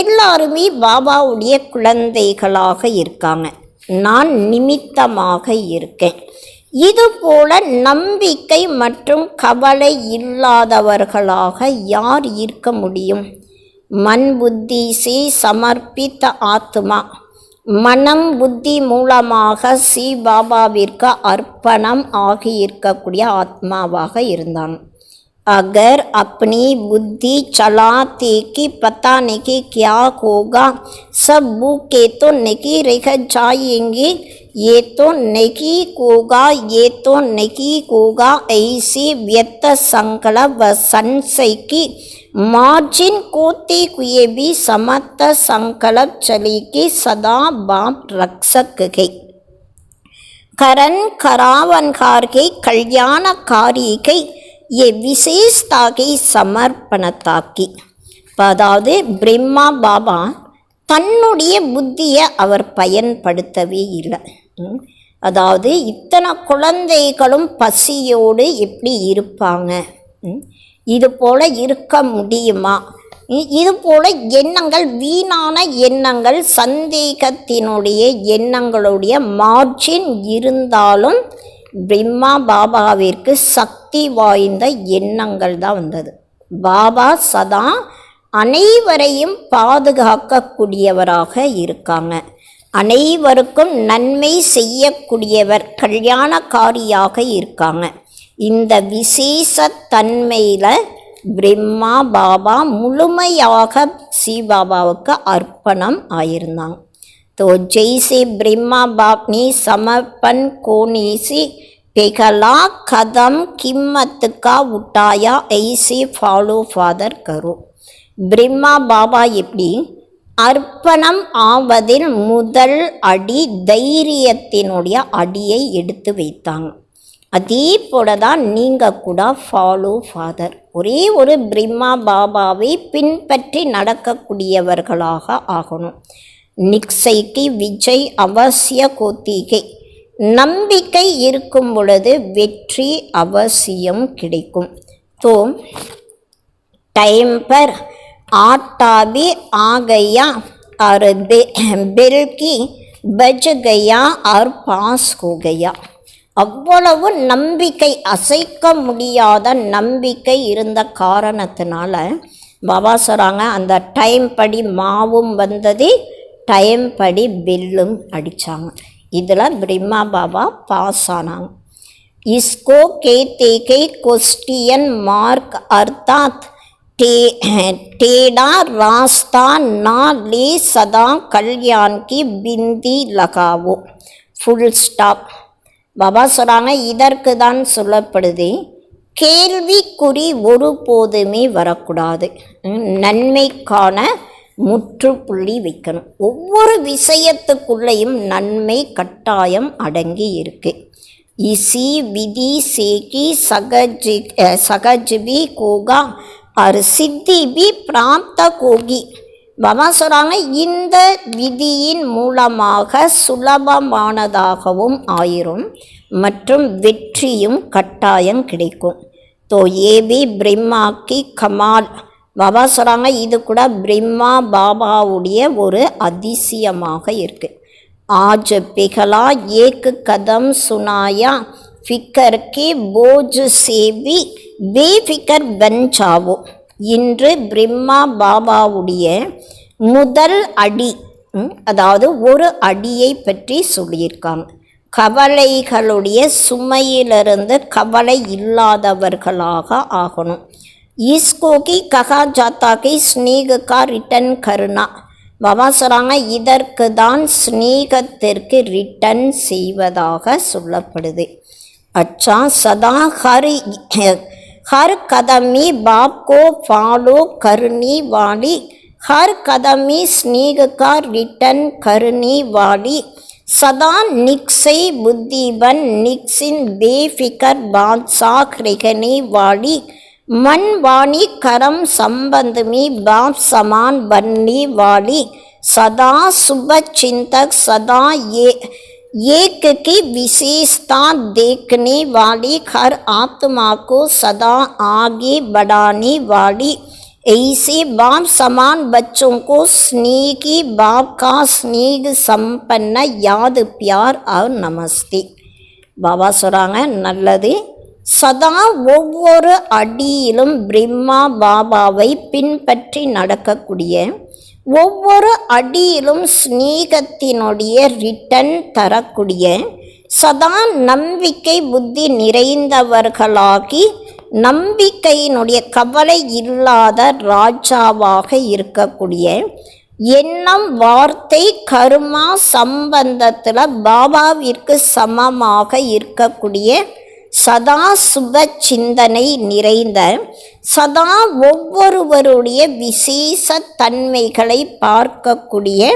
எல்லாருமே பாபாவுடைய குழந்தைகளாக இருக்காங்க, நான் நிமித்தமாக இருக்கேன். இதுபோல நம்பிக்கை மற்றும் கவலை இல்லாதவர்களாக யார் இருக்க முடியும்? மன் புத்தி சே சமர்ப்பித்த ஆத்மா, மனம் புத்தி மூலமாக ஸ்ரீ பாபாவிற்கு அர்ப்பணம் ஆகியிருக்கக்கூடிய ஆத்மாவாக இருந்தாங்க. अगर अपनी बुद्धि चलाते कि पता नहीं कि क्या होगा, सब भूखे तो नहीं रह जाएंगे, ये तो नहीं होगा, ये तो नहीं होगा, ऐसी व्यर्थ संकल्प व संशय की मार्जिन कोते हुए भी समर्थ संकल्प चले के सदा बाप रक्षक है। करण करावनकार के कल्याणकारी के ये विशेषता की समर्पणता की. அதாவது பிரம்மா பாபா தன்னுடைய புத்தியை அவர் பயன்படுத்தவே இல்லை. அதாவது இத்தனை குழந்தைகளும் பசியோடு எப்படி இருப்பாங்க, இது போல இருக்க முடியுமா, இது போல எண்ணங்கள், வீணான எண்ணங்கள், சந்தேகத்தினுடைய எண்ணங்களுடைய மார்ஜின் இருந்தாலும் பிரம்மா பாபாவிற்கு சக்தி வாய்ந்த எண்ணங்கள் தான் வந்தது. பாபா சதா அனைவரையும் பாதுகாக்கக்கூடியவராக இருக்காங்க, அனைவருக்கும் நன்மை செய்யக்கூடியவர், கல்யாணக்காரியாக இருக்காங்க. இந்த விசேஷ தன்மையில் பிரம்மா பாபா முழுமையாக சிவபாபாவுக்கு அர்ப்பணம் ஆயிருந்தாங்க. तो जैसे ब्रह्मा बाप ने समर्पण कोने से पहला कदम कीमत का उठाया, ऐसे फॉलो फादर करो. பிரம்மா பாபா எப்படி அர்ப்பணம் ஆவதில் முதல் அடி தைரியத்தினுடைய அடியை எடுத்து வைத்தாங்க. அதே போல தான் நீங்கள் கூட ஃபாலோ ஃபாதர், ஒரே ஒரு பிரம்மா பாபாவை பின்பற்றி நடக்கக்கூடியவர்களாக ஆகணும். நிச்சைக்கு விஜய் அவசிய கோத்திகை, நம்பிக்கை இருக்கும் பொழுது வெற்றி அவசியம் கிடைக்கும். तो टाइम पर आटा भी आ गया और बेल की बज गया और पास हो गया. அவ்வளவு நம்பிக்கை, அசைக்க முடியாத நம்பிக்கை இருந்த காரணத்தினால பாபா சொல்கிறாங்க, அந்த டைம் படி மாவும் வந்தது, டைம் படி பெல்லும் அடித்தாங்க. இதில் பிரம்மா பாபா பாஸ் ஆனாங்க. इसको कहते के क्वेश्चन मार्क अर्थात टेढ़ा रास्ता ना ले, सदा कल्याण की बिंदी लगावो. Full stop. பாபா சொல்கிறாங்க, இதற்கு தான் சொல்லப்படுது, கேள்விக்குறி ஒருபோதுமே வரக்கூடாது, நன்மைக்கான முற்றுப்புள்ளி வைக்கணும். ஒவ்வொரு விஷயத்துக்குள்ளேயும் நன்மை கட்டாயம் அடங்கி இருக்கு. इसी विधि से कि सहज भी होगा और सिद्धि भी प्राप्त होगी. பாபா சொல்கிறாங்க, இந்த விதியின் மூலமாக சுலபமானதாகவும் ஆயிரும் மற்றும் வெற்றியும் கட்டாயம் கிடைக்கும். तो ये भी ब्रह्मा की कमाल. பாபா சொல்கிறாங்க, இது கூட பிரம்மா பாபாவுடைய ஒரு அதிசயமாக இருக்குது. आज पिघला एक कदम सुनाया, फिकर के बोझ से भी बेफिकर बन जाओ. இன்று பிரம்மா பாபாவுடைய முதல் அடி, அதாவது ஒரு அடியை பற்றி சொல்லியிருக்காங்க. கவலைகளுடைய சுமையிலிருந்து கவலை இல்லாதவர்களாக ஆகணும். इसको की कहा जाता कि स्नेह का रिटर्न करना. பாபா சொல்கிறாங்க, இதற்கு தான் ஸ்நேகத்திற்கு ரிட்டன் செய்வதாக சொல்லப்படுது. अच्छा सदा हर कदम में बाप को फॉलो करने वाली, हर कदम में स्नेह का रिटर्न करने वाली, सदा निश्चय बुद्धिबन निश्चिन बेफिकर बादशाह रहने वाली, मन वाणी कर्म संबंध में बाप समान बनने वाली, सदा शुभ चिंतक, सदा एक की विशेषता देखने वाली, हर आत्मा को सदा आगे बढ़ाने वाली, ऐसे बाप समान बच्चों को स्नेह की बाप का स्नेह संपन्न याद प्यार और नमस्ते. பாபா சொல்கிறாங்க, நல்லது, சதா ஒவ்வொரு அடியிலும் பிரம்மா பாபாவை பின்பற்றி நடக்கக்கூடிய, ஒவ்வொரு அடியிலும் ஸ்நேகத்தினுடைய ரிட்டன் தரக்கூடிய, சதா நம்பிக்கை புத்தி நிறைந்தவர்களாகி நம்பிக்கையினுடைய கவலை இல்லாத ராஜாவாக இருக்கக்கூடிய எண்ணம் வார்த்தை கர்மா சம்பந்தத்தில் பாபாவிற்கு சமமாக இருக்கக்கூடிய சதா சுப சிந்தனை நிறைந்த சதா ஒவ்வொருவருடைய விசேஷ தன்மைகளை பார்க்கக்கூடிய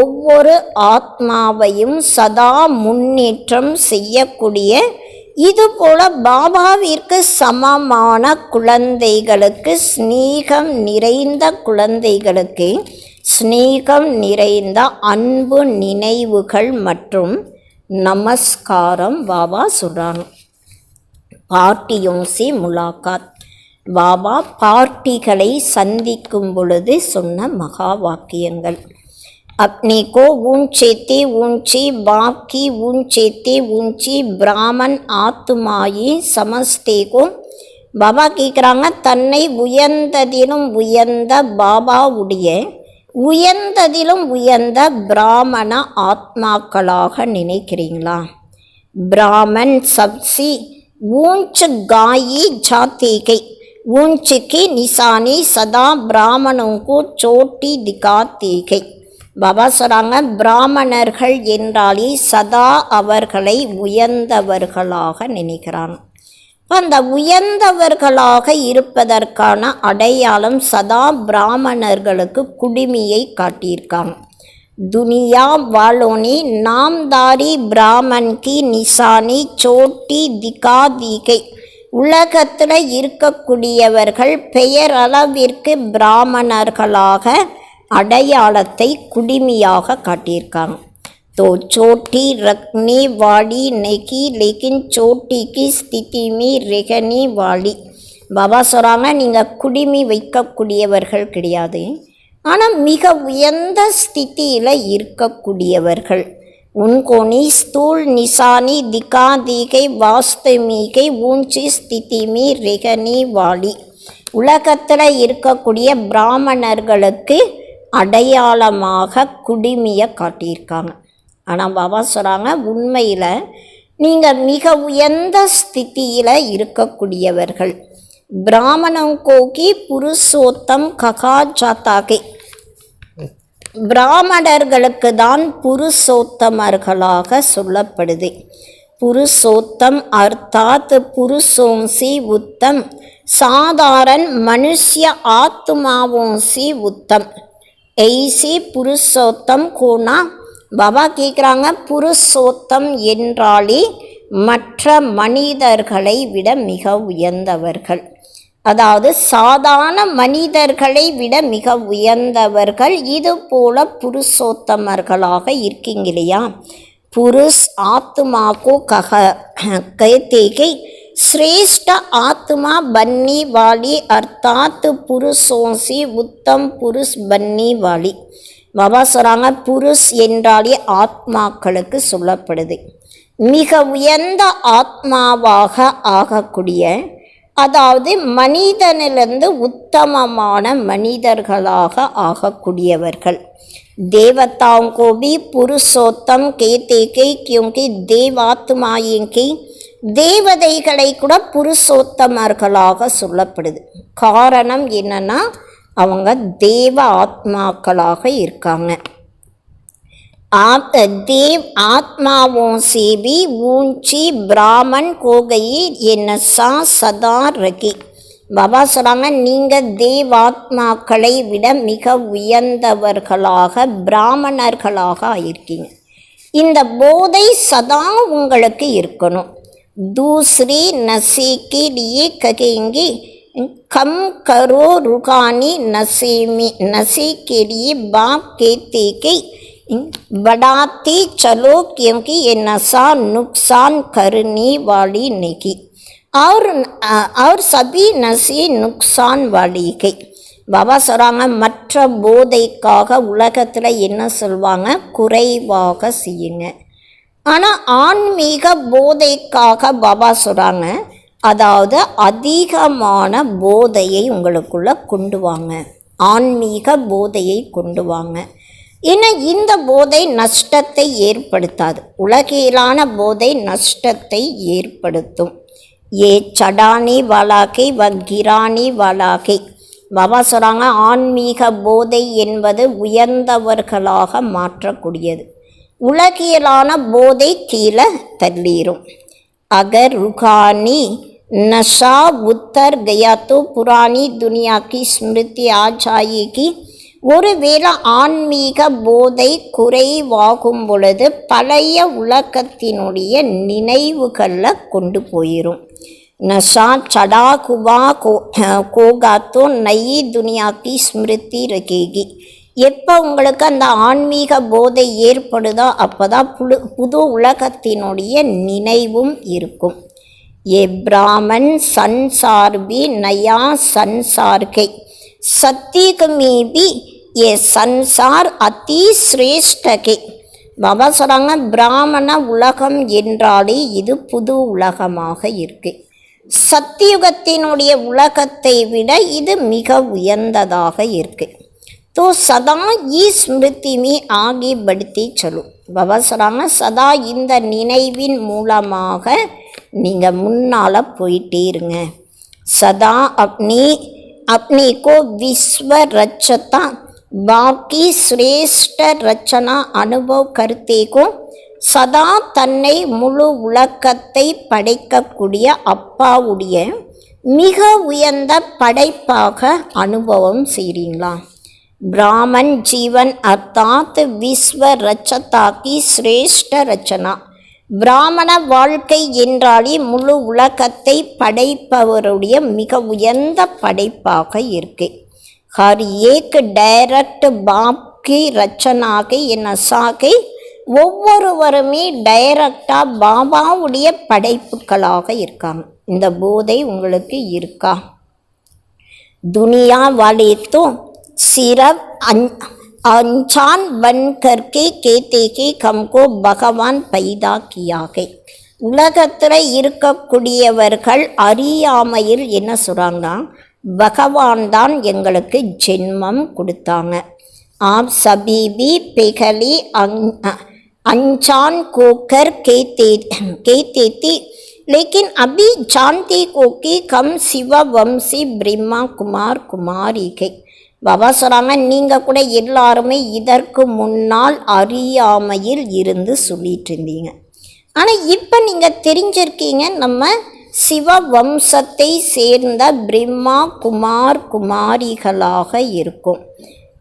ஒவ்வொரு ஆத்மாவையும் சதா முன்னேற்றம் செய்யக்கூடிய இதுபோல பாபாவிற்கு சமமான குழந்தைகளுக்கு ஸ்நேகம் நிறைந்த குழந்தைகளுக்கு ஸ்நேகம் நிறைந்த அன்பு நினைவுகள் மற்றும் நமஸ்காரம் பாபா சொல்கிறாங்க. பார்ட்டியோं से முலாகாத். பாபா பார்ட்டிகளை சந்திக்கும் பொழுது சொன்ன மகா வாக்கியங்கள். अपने को ऊंचेते ऊंची बाप की ऊंचेते ऊंची பிராமன் ஆத்மாயி சமஸ்தேகோ. பாபா கேட்குறாங்க, தன்னை உயர்ந்ததிலும் உயர்ந்த பாபாவுடைய உயர்ந்ததிலும் உயர்ந்த பிராமண ஆத்மாக்களாக நினைக்கிறீங்களா? பிராமன் சப்சி ऊंच गाई जाति के ऊंच की निशानी सदा ब्राह्मणों को चोटी दिखाती है. பாபா சொல்கிறாங்க, பிராமணர்கள் என்றாலே சதா அவர்களை உயர்ந்தவர்களாக நினைக்கிறாங்க. அந்த உயர்ந்தவர்களாக இருப்பதற்கான அடையாளம் சதா பிராமணர்களுக்கு குடிமையை காட்டியிருக்காங்க. दुनिया वालों ने नामदारी ब्राह्मण की निशानी चोटी दिखा दी गई. உலகத்தில் இருக்கக்கூடியவர்கள் பெயரளவிற்கு பிராமணர்களாக அடையாளத்தை குடிமையாக காட்டியிருக்காங்க. तो चोटी रखने वाली नहीं लेकिन चोटी की स्थिति में रहने वाली. பாபா சொல்கிறாங்க, நீங்கள் குடிமை வைக்கக்கூடியவர்கள் கிடையாது, ஆனால் மிக உயர்ந்த ஸ்திதியில் இருக்கக்கூடியவர்கள். உன்கோனி ஸ்தூல் நிசானி திகா தீகை வாஸ்தமிகை ஊஞ்சி ஸ்திதிமி ரெகனி வாலி. உலகத்தில் இருக்கக்கூடிய பிராமணர்களுக்கு அடையாளமாக குடிமையை காட்டியிருக்காங்க. ஆனால் பாபா சொல்கிறாங்க, உண்மையில் நீங்கள் மிக உயர்ந்த ஸ்திதியில் இருக்கக்கூடியவர்கள். பிராமணோं को की पुरुषोत्तम कहा जाता है. பிராமணர்களுக்கு தான் புருஷோத்தமர்களாக சொல்லப்படுது. புருஷோத்தம் அர்த்தாத் புருஷோंसी उत्तम साधारण मनुष्य आत्माओं से उत्तम. ऐसे पुरुषोत्तम होना. பாபா கேட்குறாங்க, புருஷோத்தம் என்றாலே மற்ற மனிதர்களை விட மிக உயர்ந்தவர்கள், அதாவது சாதாரண மனிதர்களை விட மிக உயர்ந்தவர்கள். இது போல புருஷோத்தமர்களாக இருக்கீங்க இல்லையா? புருஷ் ஆத்மாக்கோ कहते श्रेष्ठ आत्मा बनने वाली अर्थात पुरुषों से उत्तम पुरुष बनने वाली. பாபா சொல்கிறாங்க, புருஷ் என்றாலே ஆத்மாக்களுக்கு சொல்லப்படுது. மிக உயர்ந்த ஆத்மாவாக ஆகக்கூடிய, அதாவது மனிதனிலிருந்து உத்தமமான மனிதர்களாக ஆகக்கூடியவர்கள். தேவதாओं को भी पुरुषोत्तम कहते हैं क्योंकि देवात्माएं की தேவதைகளை கூட புருஷோத்தமர்களாக சொல்லப்படுது. காரணம் என்னன்னா, அவங்க தேவ ஆத்மாக்களாக இருக்காங்க. देव आत्माओं से भी ऊंची ब्राह्मण हो गई ये नशा सदा रखी. பாபா சொல்கிறாங்க, நீங்கள் தேவாத்மாக்களை விட மிக உயர்ந்தவர்களாக பிராமணர்களாக இருக்கீங்க. இந்த போதை சதா உங்களுக்கு இருக்கணும். दूसरी नशे के लिए कहेंगे कम करो रुकानी नशे के लिए बाप कहते कि बढ़ाते चलो क्योंकि ये नशा नुकसान करने वाली नहीं और सभी नशे नुकसान वाली है. பாபா சொல்கிறாங்க, மற்ற போதைக்காக உலகத்தில் என்ன சொல்வாங்க, குறைவாக செய்யுங்க. ஆனால் ஆன்மீக போதைக்காக பாபா சொல்கிறாங்க, அதாவது அதிகமான போதையை உங்களுக்குள்ளே கொண்டு வாங்க, ஆன்மீக போதையை கொண்டு வாங்க. ஏன்னா இந்த போதை நஷ்டத்தை ஏற்படுத்தாது, உலகிலான போதை நஷ்டத்தை ஏற்படுத்தும். ஏ சடானி வாலாக்கை வ கிரானி வாலாக்கை. பாபா சொல்கிறாங்க, ஆன்மீக போதை என்பது உயர்ந்தவர்களாக மாற்றக்கூடியது. உலகியலான போதை கீழே தள்ளீரும். அகர் ருகானி நஷா உத்தர் கயாத்தோ புராணி துனியா கி ஸ்மிருதி ஆஜாயேகி. ஒருவேளை ஆன்மீக போதை குறைவாகும் பொழுது பழைய உலகத்தினுடைய நினைவுகளில் கொண்டு போயிடும். நஷா சடா குவா கோகாத்தோ நயி துனியாக்கி ஸ்மிருதி ரகேகி. எப்போ உங்களுக்கு அந்த ஆன்மீக போதை ஏற்படுதோ அப்போ தான் புது உலகத்தினுடைய நினைவும் இருக்கும். ஏ பிராமன் சன்சார்பி நயா சன்சார்கை சத்தியகமேபி ஏ சன்சார் அதி சிரேஷ்டகை. பாபா சொல்கிறாங்க, பிராமண உலகம் என்றாலே இது புது உலகமாக இருக்கு. சத்தியுகத்தினுடைய உலகத்தை விட இது மிக உயர்ந்ததாக இருக்கு. तो सदा ई स्मृति में आगे बढ़ती चलो. பாபா சொல்கிறாங்க, சதா இந்த நினைவின் மூலமாக நீங்கள் முன்னால் போயிட்டே இருங்க. சதா अपनी को विश्व रचता बाकी श्रेष्ठ रचना अनुभव करते को. சதா தன்னை முழு உலகத்தை படைக்கக்கூடிய அப்பாவுடைய மிக உயர்ந்த படைப்பாக அனுபவம் செய்கிறீங்களா? ब्राह्मण जीवन अर्थात विश्व रचता की श्रेष्ठ रचना. பிராமண வாழ்க்கை என்றாலே முழு உலகத்தை படைப்பவருடைய மிக உயர்ந்த படைப்பாக இருக்கு. हर एक डायरेक्ट बाप की रचना के नसाகை. ஒவ்வொருவருமே டைரக்டாக பாபாவுடைய படைப்புகளாக இருக்காங்க. இந்த போதை உங்களுக்கு இருக்கா? दुनिया वाले तो सिर्फ अनजान बन करके कहते कि हमको பகவான் पैदा किया है. உலகத்தில் இருக்கக்கூடியவர்கள் அறியாமையில் என்ன சொல்கிறாங்கன்னா, பகவான் தான் எங்களுக்கு ஜென்மம் கொடுத்தாங்க. आप सभी भी पहले अनजान होकर कहते थे, लेकिन अभी जानते हो कि हम शिव वंशी ब्रह्मा कुमार कुमारी के. பாபா சொல்கிறாங்க, நீங்கள் கூட எல்லாருமே இதற்கு முன்னால் அறியாமையில் இருந்து சொல்லிட்டு இருந்தீங்க. ஆனால் இப்போ நீங்கள் தெரிஞ்சிருக்கீங்க, நம்ம சிவ வம்சத்தை சேர்ந்த பிரம்மா குமார் குமாரிகளாக இருக்கும்.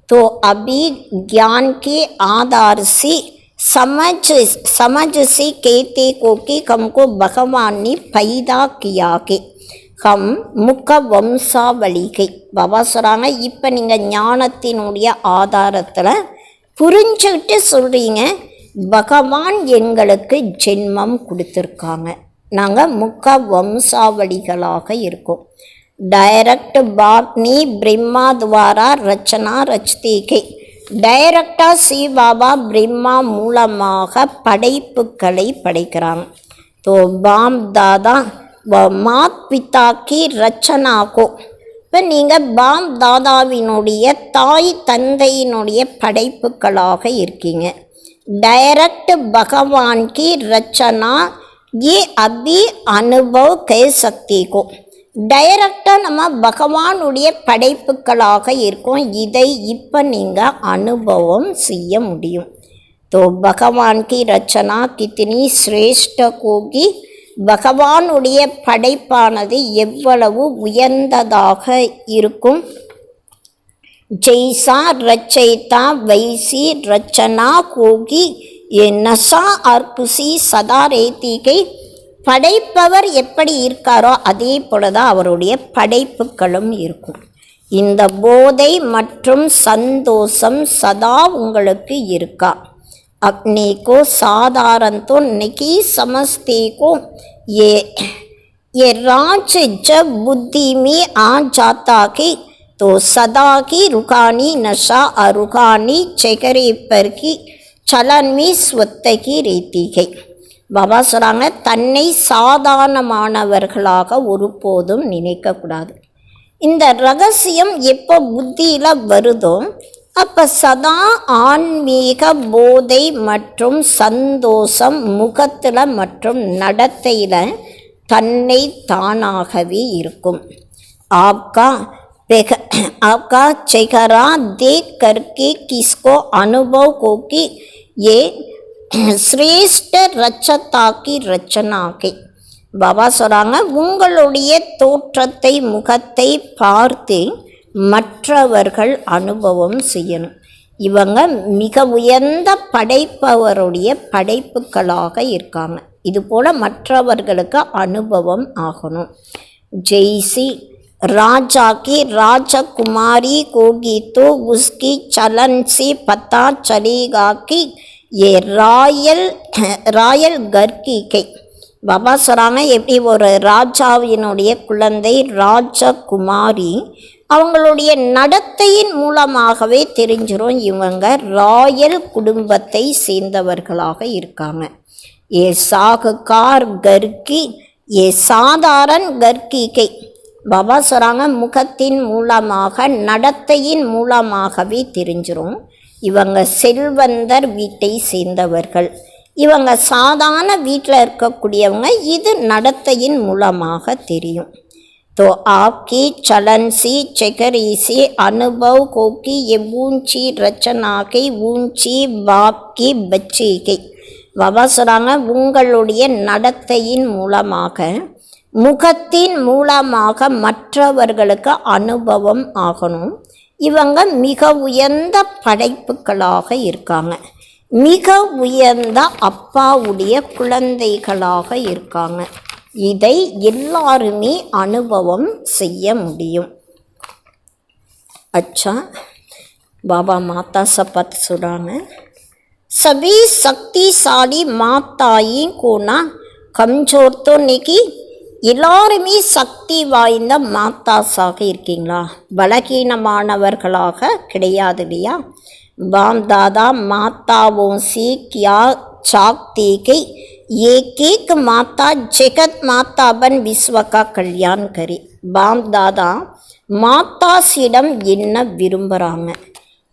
तो अभी ज्ञान के आधार से समझ से कहते को कि हमको भगवान ने पैदा किया के हम मुख वंशावளிகை. பாபா சொல்கிறாங்க, இப்போ நீங்கள் ஞானத்தினுடைய ஆதாரத்தில் புரிஞ்சுக்கிட்டு சொல்கிறீங்க, பகவான் எங்களுக்கு ஜென்மம் கொடுத்துருக்காங்க, நாங்கள் முக்க வம்சாவளிகளாக இருக்கோம். डायरेक्ट बाप ने ब्रह्मा द्वारा रचना रचते के. டைரக்டாக ஸ்ரீ பாபா பிரம்மா மூலமாக படைப்புகளை படைக்கிறாங்க. तो बाप दादा व मात पिता की रचना को. இப்போ நீங்கள் பாப் தாதாவினுடைய தாய் தந்தையினுடைய படைப்புகளாக இருக்கீங்க. டைரக்ட் பகவான் की रचना ये अभी अनुभव कर सकते को. டைரக்டாக நம்ம பகவானுடைய படைப்புகளாக இருக்கோம், இதை இப்போ நீங்கள் அனுபவம் செய்ய முடியும். तो भगवान की रचना कितनी श्रेष्ठ होगी. பகவானுடைய படைப்பானது எவ்வளவு உயர்ந்ததாக இருக்கும். जैसा रचयिता वैसी रचना होगी. ये नशा और खुशी सदा रहती गई. படைப்பவர் எப்படி இருக்காரோ அதே போல தான் அவருடைய படைப்புகளும் இருக்கும். இந்த போதை மற்றும் சந்தோஷம் சதா உங்களுக்கு இருக்கா? अपने को साधारण तो नहीं समझते को. ये राज जब बुद्धि में आ जाता है तो सदा की रुकानी नशा और रुकानी चेहरे पर की चलन में स्वत की रहती है. பாபா சொல்கிறாங்க, தன்னை சாதாரணமானவர்களாக ஒருபோதும் நினைக்கக்கூடாது. இந்த ரகசியம் எப்போ புத்தியில் வருதோ அப்போ சதா ஆன்மீக போதை மற்றும் சந்தோஷம் முகத்தில் மற்றும் நடத்தையில் தன்னை தானாகவே இருக்கும். आपका चेहरा देख करके किसको अनुभव हो कि ये श्रेष्ठ रचता की रचना के. பாபா சொல்கிறாங்க, உங்களுடைய தோற்றத்தை முகத்தை பார்த்து மற்றவர்கள் அனுபவம் செய்யணும். இவங்க மிக உயர்ந்த படைப்பவருடைய படைப்புகளாக இருக்காங்க. இதுபோல் மற்றவர்களுக்கு அனுபவம் ஆகணும். ஜெய்சி राजा की राजकुमारी होगी तो उसकी चलन से पता चलेगा कि ये ராயல் கர்கிகை. பாபா சொல்கிறாங்க, எப்படி ஒரு ராஜாவினுடைய குழந்தை ராஜகுமாரி அவங்களுடைய நடத்தையின் மூலமாகவே தெரிஞ்சிடும் இவங்க ராயல் குடும்பத்தை சேர்ந்தவர்களாக இருக்காங்க. ஏ சாகுகார் கர்கி ஏ சாதாரண கர்கிகை. பாபா சொல்கிறாங்க, முகத்தின் மூலமாக நடத்தையின் மூலமாகவே தெரிஞ்சிடும் இவங்க செல்வந்தர் வீட்டை சேர்ந்தவர்கள். இவங்க சாதாரண வீட்டில் இருக்கக்கூடியவங்க, இது நடத்தையின் மூலமாக தெரியும். तो आपकी चलन से चेहरे से अनुभव हो कि ये ऊंची रचना के ऊंची बाप की बच्चे के. பாபா சொல்கிறாங்க, உங்களுடைய நடத்தையின் மூலமாக முகத்தின் மூலமாக மற்றவர்களுக்கு அனுபவம் ஆகணும். இவங்க மிக உயர்ந்த படைப்புகளாக இருக்காங்க. மிக உயர்ந்த அப்பாவுடைய குழந்தைகளாக இருக்காங்க. இதை எல்லாருமே அனுபவம் செய்ய முடியும். अच्छा बाबा माता शपथ சொல்கிறாங்க, सभी शक्तिशाली माताई को ना कमजोर तो नहीं. எல்லாருமே சக்தி வாய்ந்த மாத்தாஸாக இருக்கீங்களா? பலகீனமானவர்களாக கிடையாது இல்லையா? பாம் தாதா மாத்தாவோं से क्या चाहते कि एक एक माता जगत माता बन विश्व का कल्याण करे. பாம் தாதா மாத்தாஸிடம் என்ன விரும்புகிறாங்க?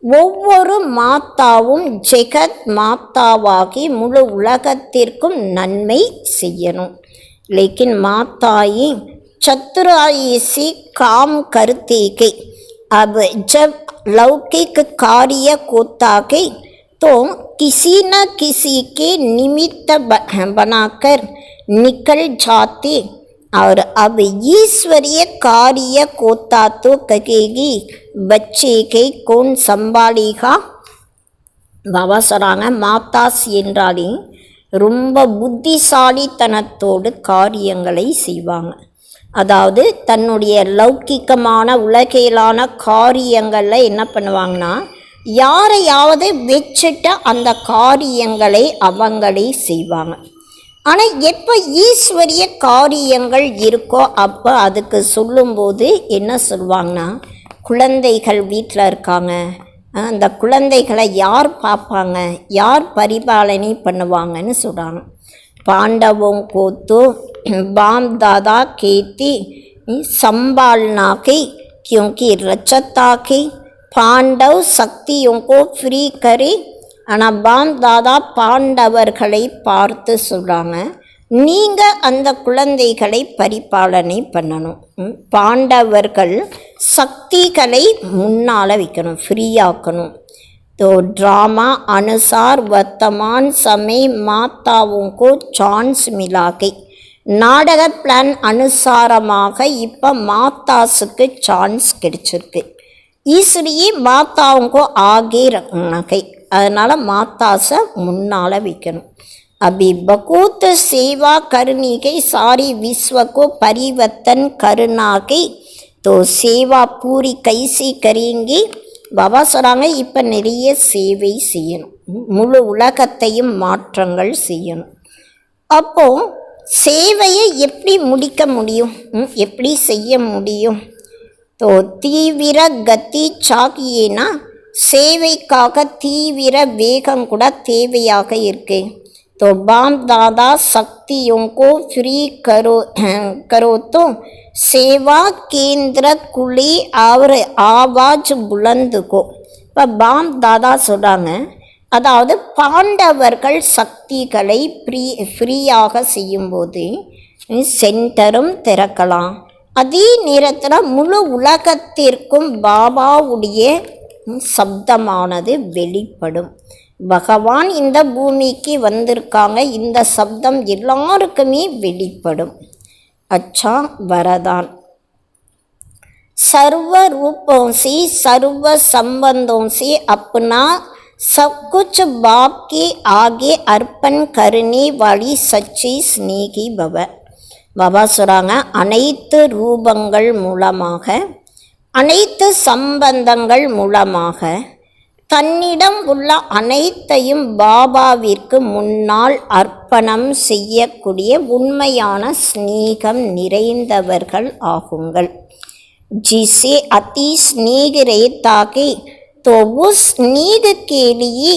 ஒவ்வொரு மாத்தாவும் ஜெகத் மாத்தாவாகி முழு உலகத்திற்கும் நன்மை செய்யணும். लेकिन माताएं चतुराई से काम करते के अब जब लौकिक कार्य होता के तो किसी न किसी के निमित्त बनाकर निकल जाते और अब ईश्वरीय कार्य होता तो कहेगी बच्चे के कौन संभालेगा. बाबा சொல்கிறாங்க, மாத்தாஸ் என்றாலே ரொம்ப புத்திசாலித்தனத்தோடு காரியங்களை செய்வாங்க. அதாவது தன்னுடைய லௌகிக்கமான உலகிலான காரியங்களில் என்ன பண்ணுவாங்கன்னா, யாரையாவது வச்சுட்டு அந்த காரியங்களை அவங்களே செய்வாங்க. ஆனால் எப்போ ஈஸ்வரிய காரியங்கள் இருக்கோ அப்போ அதுக்கு சொல்லும்போது என்ன சொல்லுவாங்கன்னா, குழந்தைகள் வீட்டில் இருக்காங்க, அந்த குழந்தைகளை யார் பார்ப்பாங்க, யார் பரிபாலனை பண்ணுவாங்கன்னு சொல்கிறாங்க. பாண்டவோं को तो बाप दादा कहती संभालना की क्योंकि रचता की पांडव शक्तियों को फ्री करे. ஆனால் பாப் தாதா பாண்டவர்களை பார்த்து சொல்கிறாங்க, நீங்கள் அந்த குழந்தைகளை பரிபாலனை பண்ணணும். பாண்டவர்கள் சக்திகளை முன்னால் வைக்கணும், ஃப்ரீயாக்கணும். तो ड्रामा अनुसार वर्तमान समय माताओं को चांस मिला के நாடக பிளான் அனுசாரமாக இப்போ மாத்தாஸுக்கு சான்ஸ் கிடைச்சிருக்கு. ஈஸ்வரியே மாத்தாவுங்கோ ஆகே நகை, அதனால் மாத்தாஸை முன்னால் வைக்கணும். अभी बहुत सेवा करने के सारी विश्व को परिवर्तन करना के तो सेवा पूरी कैसे करेंगे. பாபா சொல்கிறாங்க, இப்போ நிறைய சேவை செய்யணும், முழு உலகத்தையும் மாற்றங்கள் செய்யணும். அப்போது சேவையை எப்படி முடிக்க முடியும், எப்படி செய்ய முடியும்? तो தீவிர கதி சாகியேனா, சேவைக்காக தீவிர வேகம் கூட தேவையாக இருக்கு. तो बाप दादा शक्तियों को फ्री करो तो सेवा केंद्र कुली और आवाज बुलंद को. இப்போ பாப் தாதா சொல்கிறாங்க, அதாவது பாண்டவர்கள் சக்திகளை ஃப்ரீயாக செய்யும்போது சென்டரும் திறக்கலாம். அதே நேரத்தில் முழு உலகத்திற்கும் பாபாவுடைய சப்தமானது வெளிப்படும். பகவான் இந்த பூமிக்கு வந்திருக்காங்க, இந்த சப்தம் எல்லாருக்குமே வெளிப்படும். அச்சா வரதான். सर्व रूपों से सर्व संबंधों से अपना सब कुछ बाप के आगे अर्पण करने वाली सच्ची स्नेही भव. பாபா சொல்கிறாங்க, அனைத்து ரூபங்கள் மூலமாக, அனைத்து சம்பந்தங்கள் மூலமாக தன்னிடம் உள்ள அனைத்தையும் பாபாவிற்கு முன்னால் அர்ப்பணம் செய்யக்கூடிய உண்மையான ஸ்நேகம் நிறைந்தவர்கள் ஆகுங்கள். जिसे अति स्नेह रहता है तो उस स्नेह के लिए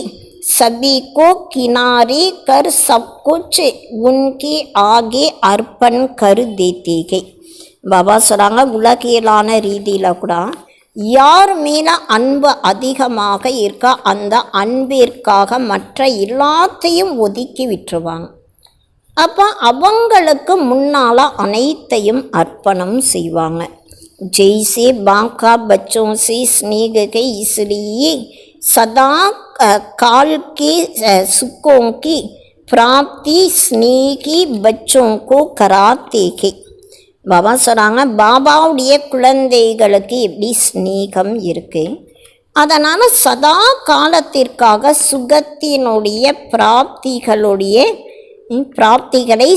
सभी को किनारे कर सब कुछ उनके आगे अर्पण कर देते हैं. பாபா சொல்கிறாங்க, உலகியலான ரீதியில் கூட யார் மேலே அன்பு அதிகமாக இருக்கா அந்த அன்பிற்காக மற்ற எல்லாத்தையும் ஒதுக்கி விட்டுருவாங்க. அப்போ அவங்களுக்கு முன்னால் அனைத்தையும் அர்ப்பணம் செய்வாங்க. जैसे बाप का बच्चों से स्नेह है, इसलिए सदा काल के सुखों की प्राप्ति स्नेही बच्चों को कराते हैं. பாபா சொல்கிறாங்க, பாபாவுடைய குழந்தைகளுக்கு எப்படி ஸ்நேகம் இருக்குது, அதனால் சதா காலத்திற்காக சுகத்தினுடைய பிராப்திகளை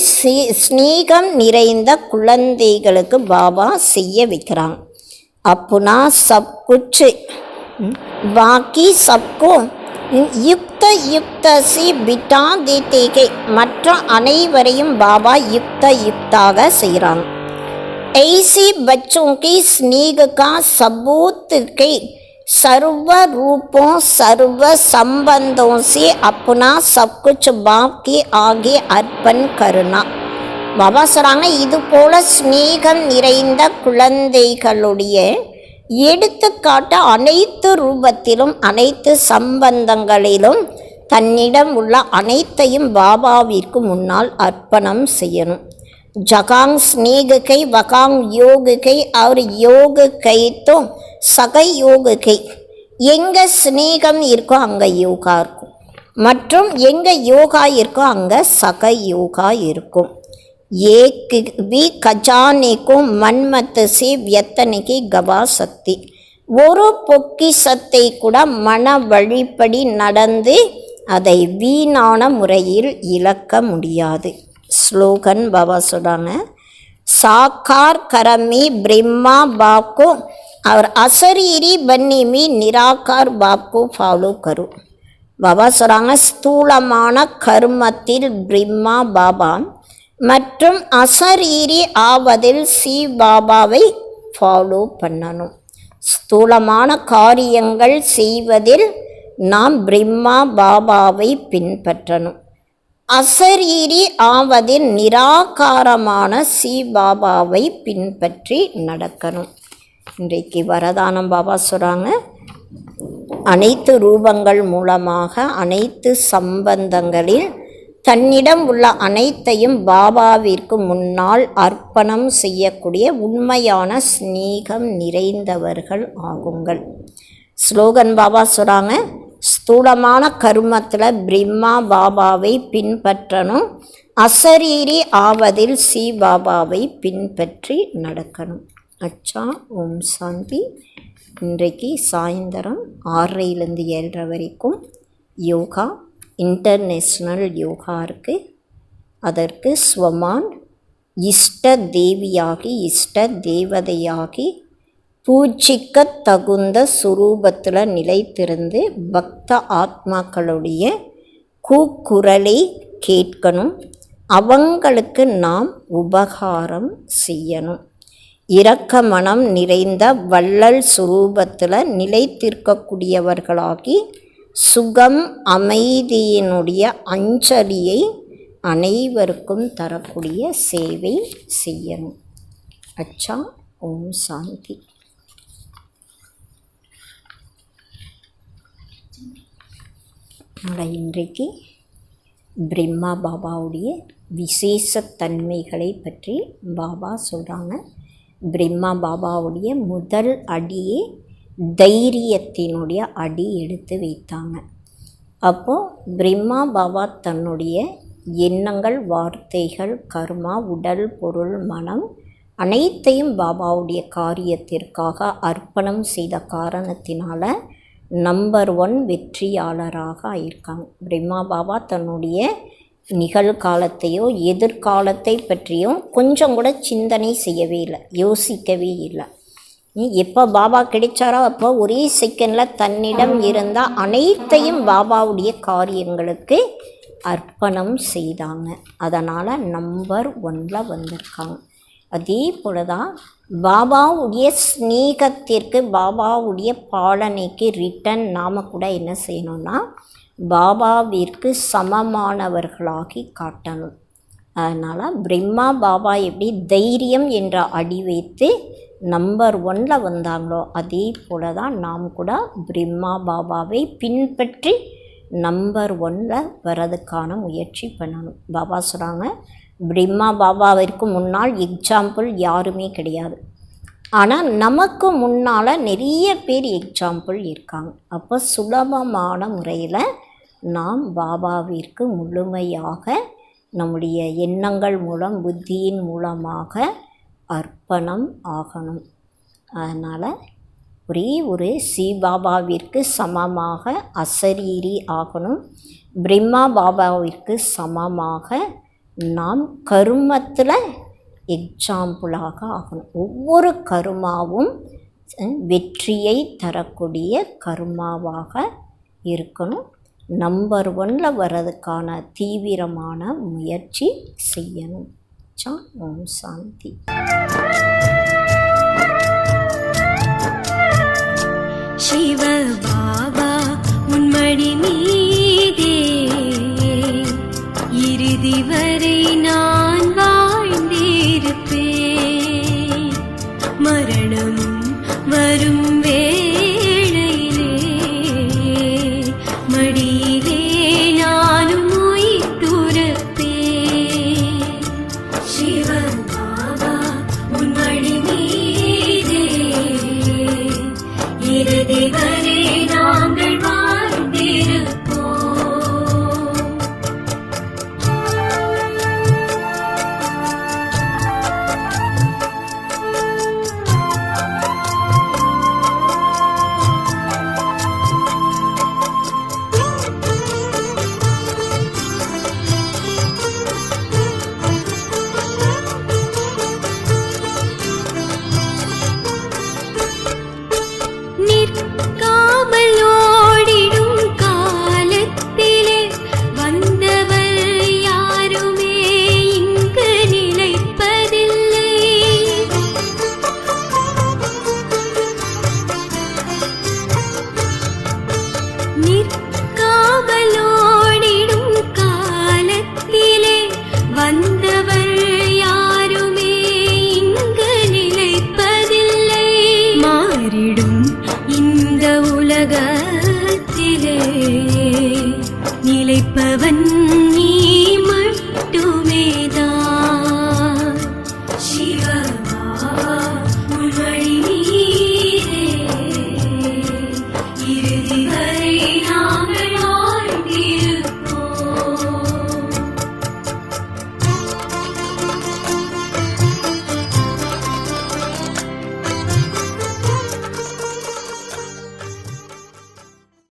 ஸ்நேகம் நிறைந்த குழந்தைகளுக்கு பாபா செய்ய வைக்கிறாங்க. அப்புனா சப் குச் பாக்கி சப்கோ யுக்த யுக்த சி பிட்டா தேத்தேகே. மற்ற அனைவரையும் பாபா யுக்தாக செய்கிறாங்க. ऐसे बच्चों की स्नेह का सबूत के सर्व रूपों सर्व संबंधों से अपना सब कुछ बाप के आगे अर्पण करना. பாபா சொல்கிறாங்க, இது போல ஸ்நேகம் நிறைந்த குழந்தைகளுடைய எடுத்துக்காட்டு அனைத்து ரூபத்திலும் அனைத்து சம்பந்தங்களிலும் தன்னிடம் உள்ள அனைத்தையும் பாபாவிற்கு முன்னால் அர்ப்பணம் செய்யணும். जगांग स्नेह कई वकांग योग कई और योग कई तो சக யோக கை. எங்கே ஸ்நேகம் இருக்கோ அங்கே யோகா இருக்கும், மற்றும் எங்கே யோகா இருக்கோ அங்கே சக யோகா இருக்கும். ஏக் பி கஜானேக்கும் மன்மத்து சி வியத்தனைக்கு கவா சக்தி. ஒரு பொக்கிஷத்தை கூட மன வழிப்படி நடந்து அதை வீணான முறையில் இழக்க முடியாது. ஸ்லோகன் பாபா சொல்கிறாங்க, சாக்கார் கரமி பிரம்மா பாப்கோ और अशरीरी बन्नी में निराकार बाप को फॉलो करो. பாபா சொல்கிறாங்க, ஸ்தூலமான கர்மத்தில் பிரம்மா பாபா மற்றும் அசரீரி ஆவதில் சி பாபாவை ஃபாலோ பண்ணணும். ஸ்தூலமான காரியங்கள் செய்வதில் நாம் பிரம்மா பாபாவை பின்பற்றணும். அசரீரி ஆவதில் நிராகாரமான சி பாபாவை பின்பற்றி நடக்கணும். இன்றைக்கு வரதானம் பாபா சொல்கிறாங்க, அனைத்து ரூபங்கள் மூலமாக அனைத்து சம்பந்தங்களில் தன்னிடம் உள்ள அனைத்தையும் பாபாவிற்கு முன்னால் அர்ப்பணம் செய்யக்கூடிய உண்மையான ஸ்நேகம் நிறைந்தவர்கள் ஆகுங்கள். ஸ்லோகன் பாபா சொல்கிறாங்க, ஸ்தூலமான கர்மத்தில் பிரம்மா பாபாவை பின்பற்றணும், அசரீரி ஆவதில் சி பாபாவை பின்பற்றி நடக்கணும். அச்சா, ஓம் சாந்தி. இன்றைக்கு சாயந்தரம் 6:30 7:30 வரைக்கும் யோகா, இன்டர்நேஷ்னல் யோகா இருக்குது. அதற்கு ஸ்வமான் இஷ்ட தேவியாகி இஷ்ட தேவதையாகி பூஜிக்க தகுந்த சுரூபத்தில் நிலைத்திருந்து பக்த ஆத்மாக்களுடைய கூக்குரலை கேட்கணும். அவங்களுக்கு நாம் உபகாரம் செய்யணும். இரக்க மனம் நிறைந்த வள்ளல் சுரூபத்தில் நிலைத்திருக்கக்கூடியவர்களாகி சுகம் அமைதியினுடைய அஞ்சலியை அனைவருக்கும் தரக்கூடிய சேவை செய்யணும். அச்சா, ஓம் சாந்தி. இன்றைக்கு பிரம்மா பாபாவுடைய விசேஷத்தன்மைகளை பற்றி பாபா சொல்கிறாங்க. பிரம்மா பாபாவுடைய முதல் அடியே தைரியத்தினுடைய அடி எடுத்து வைத்தாங்க. அப்போது பிரம்மா பாபா தன்னுடைய எண்ணங்கள், வார்த்தைகள், கர்மா, உடல், பொருள், மனம் அனைத்தையும் பாபாவுடைய காரியத்திற்காக அர்ப்பணம் செய்த காரணத்தினால நம்பர் 1 வெற்றியாளராக ஆயிருக்காங்க. பிரம்மா பாபா தன்னுடைய நிகழ்காலத்தையோ எதிர்காலத்தை பற்றியோ கொஞ்சம் கூட சிந்தனை செய்யவே இல்லை, யோசிக்கவே இல்லை. எப்போ பாபா கிடைச்சாரோ அப்போ ஒரே செகண்டில் தன்னிடம் இருந்த அனைத்தையும் பாபாவுடைய காரியங்களுக்கு அர்ப்பணம் செய்தாங்க. அதனால் நம்பர் 1 வந்திருக்காங்க. அதே போல தான் பாபாவுடைய ஸ்நேகத்திற்கு, பாபாவுடைய பாலனைக்கு ரிட்டன் நாம் கூட என்ன செய்யணும்னா பாபாவிற்கு சமமானவர்களாகி காட்டணும். அதனால் பிரம்மா பாபா எப்படி தைரியம் என்ற அடி வைத்து நம்பர் 1 வந்தாங்களோ அதே போல தான் நாம் கூட பிரம்மா பாபாவை பின்பற்றி நம்பர் 1 வரதுக்கான முயற்சி பண்ணணும். பாபா சொல்கிறாங்க, பிரம்மா பாபாவிற்கு முன்னால் எக்ஸாம்பிள் யாருமே கிடையாது, ஆனால் நமக்கு முன்னால் நிறைய பேர் எக்ஸாம்பிள் இருக்காங்க. அப்போ சுலபமான முறையில் நாம் பாபாவிற்கு முழுமையாக நம்முடைய எண்ணங்கள் மூலம், புத்தியின் மூலமாக அர்ப்பணம் ஆகணும். அதனால் ஒரே ஒரு பாபாவிற்கு சமமாக அசரீரி ஆகணும். பிரம்மா பாபாவிற்கு சமமாக நாம் கருமத்தில் எக்ஸாம்பிளாக ஆகணும். ஒவ்வொரு கருமாவும் வெற்றியை தரக்கூடிய கருமாவாக இருக்கணும். நம்பர் 1 வர்றதுக்கான தீவிரமான முயற்சி செய்யணும். ஓம் சாந்தி. சிவ பாபா உன்மடி மீதே இறுதி வரை நான் வாழ்ந்திருப்பேன். மரணம் வரும் வே